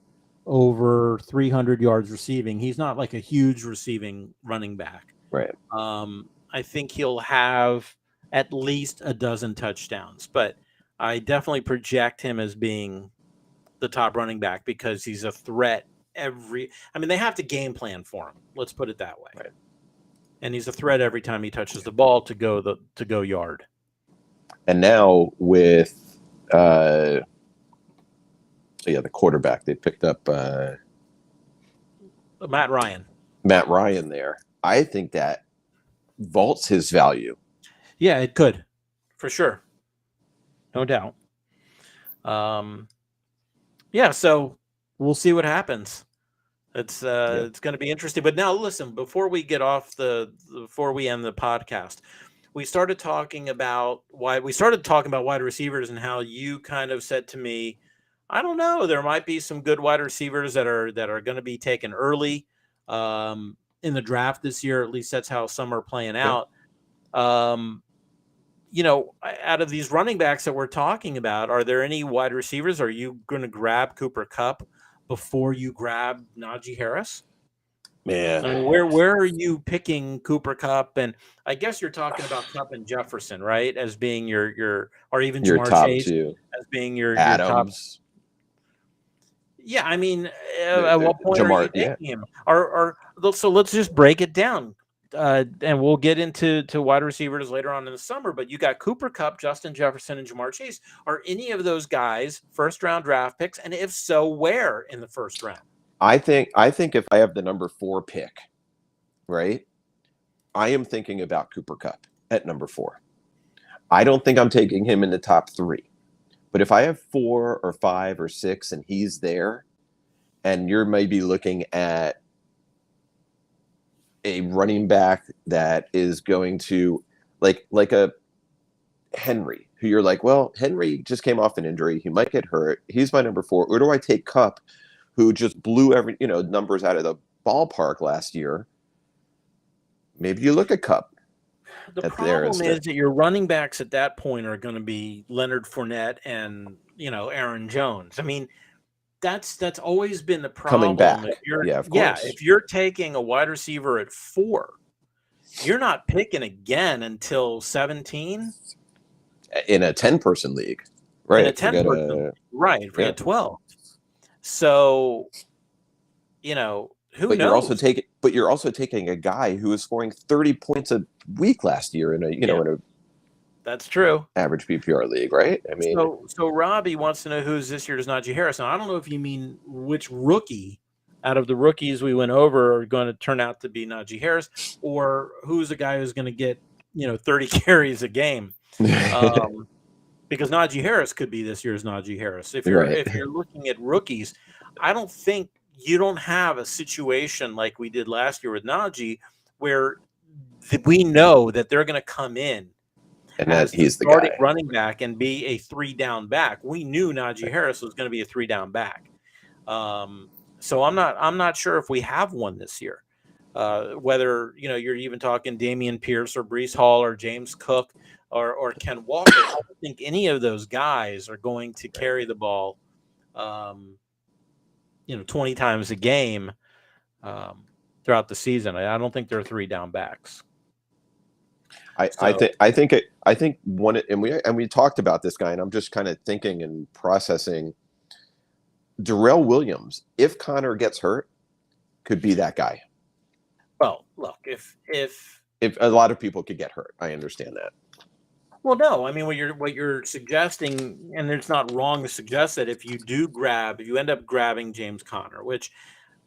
over 300 yards receiving. He's not like a huge receiving running back.
Right.
I think he'll have at least a dozen touchdowns, but I definitely project him as being the top running back because he's a threat they have to game plan for him. Let's put it that way.
Right.
And he's a threat every time he touches the ball to go yard. And
now with the quarterback, they picked up
Matt Ryan
there. I think that vaults his value.
Yeah, it could, for sure, no doubt. So we'll see what happens. It's going to be interesting. But now, listen, before we end the podcast, we started talking about wide receivers and how you kind of said to me, I don't know, there might be some good wide receivers that are going to be taken early in the draft this year. At least that's how some are playing out. Out of these running backs that we're talking about, are there any wide receivers? Are you going to grab Cooper Kupp before you grab Najee Harris?
Man,
I mean, where are you picking Cooper Kupp? And I guess you're talking about Kupp and Jefferson, right? As being your or even
your
Jamar
top
Chase
2.
as being your
Adams.
top. Yeah, I mean, at what point are you taking him? So let's just break it down. And we'll get into wide receivers later on in the summer, but you got Cooper Kupp, Justin Jefferson, and Jamar Chase. Are any of those guys first-round draft picks? And if so, where in the first round?
I think if I have the number 4 pick, right, I am thinking about Cooper Kupp at number 4. I don't think I'm taking him in the top 3. But if I have 4 or 5 or 6 and he's there, and you're maybe looking at a running back that is going to like a Henry, who you're like, well, Henry just came off an injury. He might get hurt. He's my number 4. Or do I take Kupp, who just blew every numbers out of the ballpark last year? maybe you look at Cup.
The
there
problem
instead.
is that your running backs at that point are going to be Leonard Fournette and Aaron Jones. I mean, that's always been the problem.
Coming back.
If you're,
Yeah, of course.
if you're taking a wide receiver at 4, you're not picking again until 17
in a 10-person league, right?
In a 10-person, right? Forget 12. So, who
but
knows?
You're also taking a guy who was scoring 30 points a week last year in a
that's true.
average PPR league, right? I mean,
so Robbie wants to know who's this year's Najee Harris. Now, I don't know if you mean which rookie out of the rookies we went over are going to turn out to be Najee Harris, or who's the guy who's going to get 30 carries a game. Because Najee Harris could be this year's Najee Harris. If you're looking at rookies, I don't think you don't have a situation like we did last year with Najee, where we know that they're going to come in
and
as
that he's the
starting
guy.
running back and be a 3-down back. We knew Najee Harris was going to be a 3-down back. So I'm not sure if we have one this year. Whether you're even talking Dameon Pierce or Breece Hall or James Cook or Ken Walker. I don't think any of those guys are going to carry the ball 20 times a game throughout the season. I don't think they're 3-down backs.
I think one, and we talked about this guy, and I'm just kind of thinking and processing. Darrell Williams, if Connor gets hurt, could be that guy.
Well, look, if
a lot of people could get hurt, I understand that.
Well, no, I mean what you're suggesting, and it's not wrong to suggest that if you end up grabbing James Conner, which,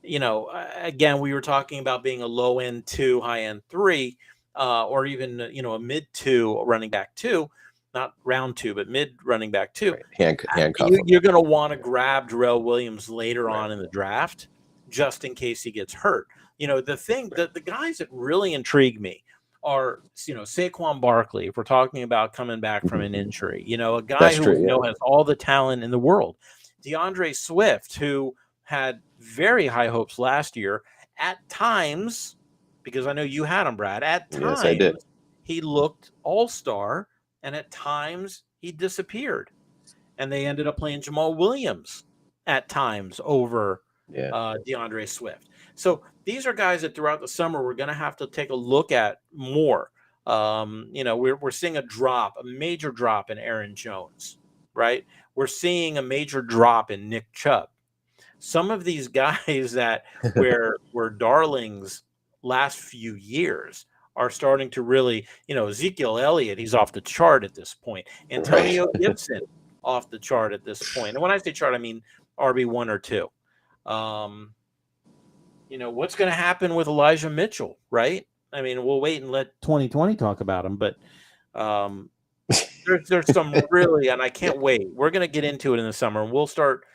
again, we were talking about being a low end 2, high end 3, or even a mid 2 running back 2, not round 2, but mid running back 2.
Right. Handcuff.
You're going to want to grab Darrell Williams later on in the draft, just in case he gets hurt. The guys that really intrigue me are, Saquon Barkley, if we're talking about coming back from an injury, a guy who has all the talent in the world. DeAndre Swift, who had very high hopes last year at times, because I know you had him, Brad, at times
yes, I did.
He looked all-star, and at times he disappeared. And they ended up playing Jamal Williams at times over DeAndre Swift. So these are guys that throughout the summer we're going to have to take a look at more. We're seeing a major drop in Aaron Jones, right? We're seeing a major drop in Nick Chubb. Some of these guys that were darlings last few years are starting to really, Ezekiel Elliott, he's off the chart at this point. Antonio Gibson, off the chart at this point. And when I say chart, I mean RB1 or 2. What's going to happen with Elijah Mitchell, right? I mean, we'll wait and let 2020 talk about him, but there's some really, and I can't wait. We're going to get into it in the summer, and we'll start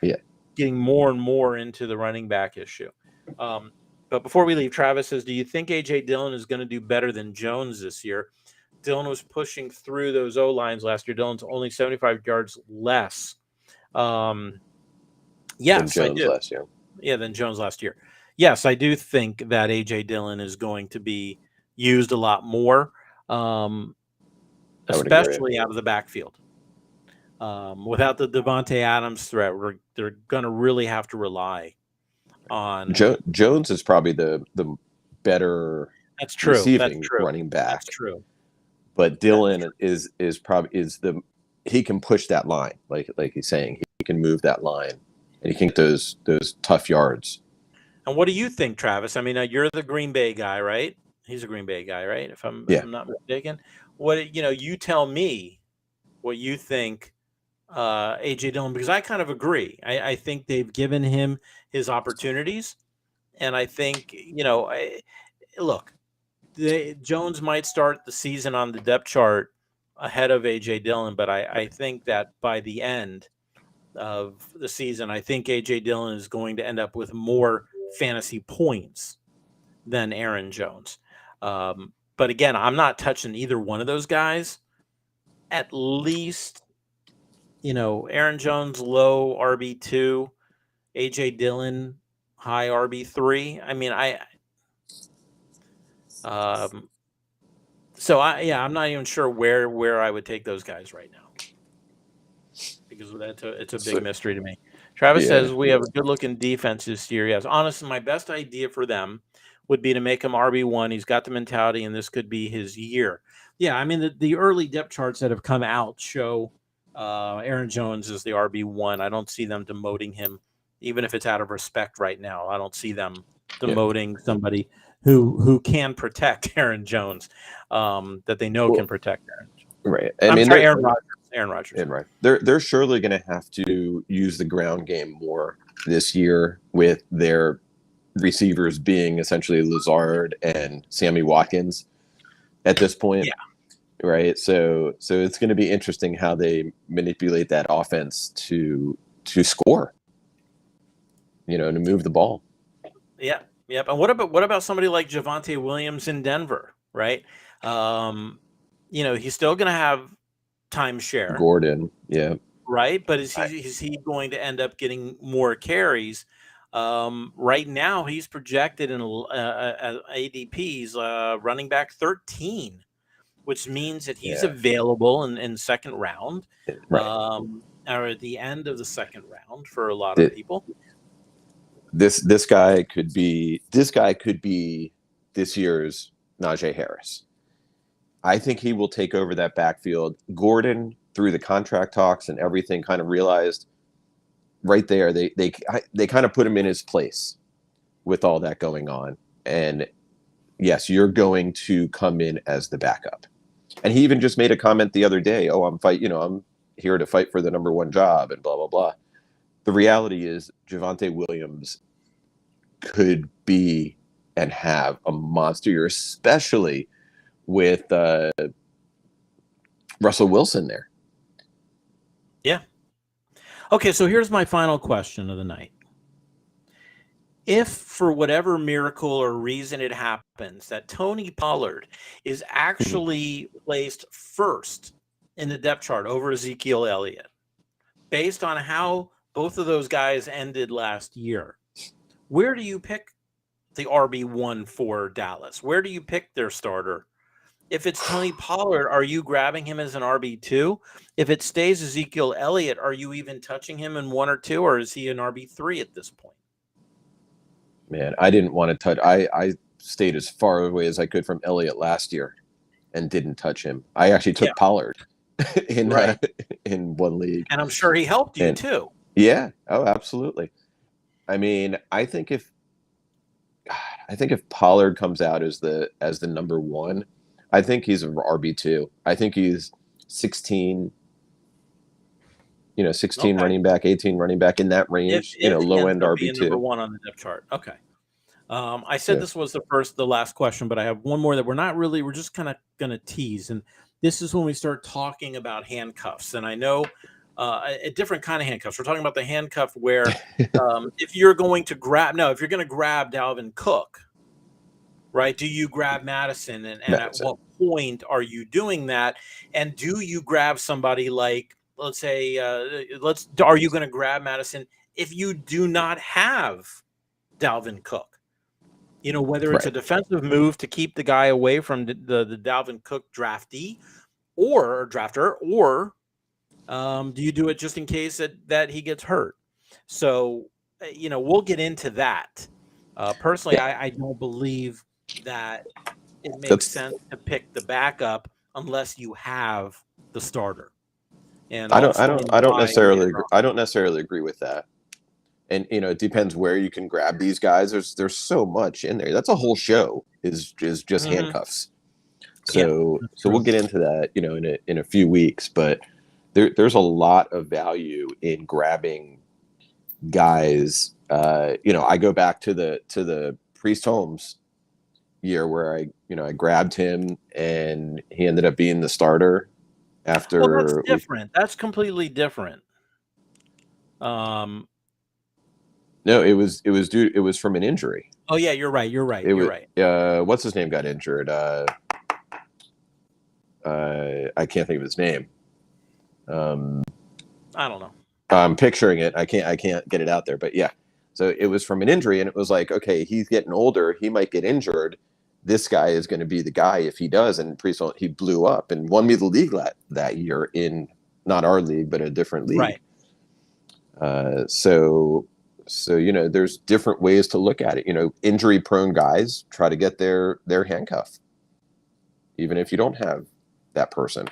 getting more and more into the running back issue. But before we leave, Travis says, do you think A.J. Dillon is going to do better than Jones this year? Dillon was pushing through those O-lines last year. Dillon's only 75 yards less. Yes,
than Jones last year.
Yeah, than Jones last year. Yes, I do think that A.J. Dillon is going to be used a lot more, especially out of the backfield. Without the Devontae Adams threat, they're going to really have to rely on
Jones is probably the better receiving running back.
That's true.
But Dillon is he can push that line, like he's saying. He can move that line, and he can get those tough yards.
And what do you think, Travis? I mean, you're the Green Bay guy, right? He's a Green Bay guy, right? If I'm not mistaken. You tell me what you think A.J. Dillon, because I kind of agree. I think they've given him his opportunities, and I think Jones might start the season on the depth chart ahead of A.J. Dillon, but I think that by the end of the season, I think A.J. Dillon is going to end up with more fantasy points than Aaron Jones. But again, I'm not touching either one of those guys. At least, Aaron Jones low RB2, A.J. Dillon high RB3. I mean, So I'm not even sure where I would take those guys right now, because it's a big mystery to me. Travis says we have a good looking defense this year. Yes, honestly, my best idea for them would be to make him RB1. He's got the mentality, and this could be his year. Yeah, I mean the early depth charts that have come out show Aaron Jones is the RB1. I don't see them demoting him, even if it's out of respect right now. I don't see them demoting somebody who can protect Aaron Jones, that they know can protect Aaron Jones.
Right.
Aaron Rodgers. Aaron Rodgers.
Right. They're surely going to have to use the ground game more this year, with their receivers being essentially Lazard and Sammy Watkins at this point.
Yeah.
Right. So it's going to be interesting how they manipulate that offense to score, to move the ball.
Yeah. Yep. And what about somebody like Javonte Williams in Denver, right? He's still going to have timeshare.
Gordon, yeah.
Right, but is he going to end up getting more carries? Right now, he's projected in ADP's running back 13, which means that he's available in second round, or at the end of the second round for a lot of people.
This guy could be this year's Najee Harris. I think he will take over that backfield. Gordon, through the contract talks and everything, kind of realized right there they kind of put him in his place with all that going on. And yes, you're going to come in as the backup. And he even just made a comment the other day, I'm here to fight for the number one job and blah, blah, blah. The reality is Javonte Williams could be and have a monster year, especially with Russell Wilson there.
Yeah. Okay, so here's my final question of the night. If for whatever miracle or reason it happens that Tony Pollard is actually placed first in the depth chart over Ezekiel Elliott, based on how both of those guys ended last year, where do you pick the RB1 for Dallas? Where do you pick their starter? If it's Tony Pollard, are you grabbing him as an RB2? If it stays Ezekiel Elliott, are you even touching him in 1 or 2, or is he an RB3 at this point?
Man, I didn't want to touch. I stayed as far away as I could from Elliott last year and didn't touch him. I actually took Pollard in one league.
And I'm sure he helped you too.
Yeah. Oh, absolutely. I mean, I think if Pollard comes out as the number one, I think he's an RB2. I think he's 16, 16 running back, 18 running back, in that range, low end RB2.
Number one on the depth chart. Okay. I said this was the last question, but I have one more that we're just kind of going to tease. And this is when we start talking about handcuffs. And I know a different kind of handcuffs. We're talking about the handcuff where if you're going to grab Dalvin Cook, right? Do you grab Madison? And at what point are you doing that? And do you grab somebody like, let's say, are you going to grab Madison if you do not have Dalvin Cook? Whether it's a defensive move to keep the guy away from the Dalvin Cook draftee or drafter, or do you do it just in case that he gets hurt? So, we'll get into that. Personally, I don't believe that it makes sense to pick the backup unless you have the starter. And
I don't necessarily agree with that. And it depends where you can grab these guys. There's so much in there. That's a whole show is just handcuffs. So we'll get into that, in a few weeks. But there's a lot of value in grabbing guys. I go back to the Priest Holmes year where I grabbed him and he ended up being the starter after.
Well, that's different. That's completely different.
No, it was from an injury.
Oh yeah, you're right. You're right.
What's his name got injured? I can't think of his name.
I don't know.
I'm picturing it. I can't get it out there, but yeah. So it was from an injury, and it was like, okay, he's getting older. He might get injured, this guy is going to be the guy if he does. And pretty soon he blew up and won me the league that year in not our league, but a different league.
Right.
So, there's different ways to look at it. Injury prone guys try to get their handcuff, even if you don't have that person.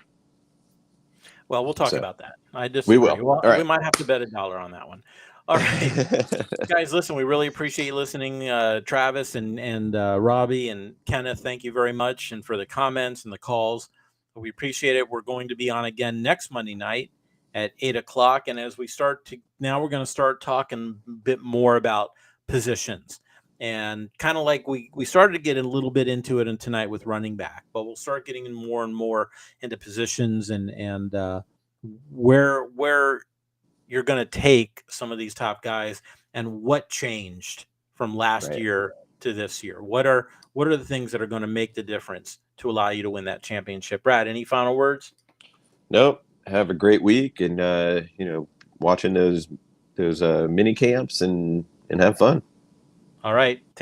Well, we'll talk about that. I
We
disagree.
will.
Well,
All right.
we might have to bet $1 on that one. All right, guys, listen, we really appreciate you listening. Travis and Robbie and Kenneth, thank you very much. And for the comments and the calls, we appreciate it. We're going to be on again next Monday night at 8 o'clock. And as we now we're going to start talking a bit more about positions. And kind of like we started to get a little bit into it tonight with running back, but we'll start getting more and more into positions and where you're going to take some of these top guys and what changed from last year to this year. What are the things that are going to make the difference to allow you to win that championship? Brad, any final words?
Nope. Have a great week, and watching those mini camps and have fun.
All right. Take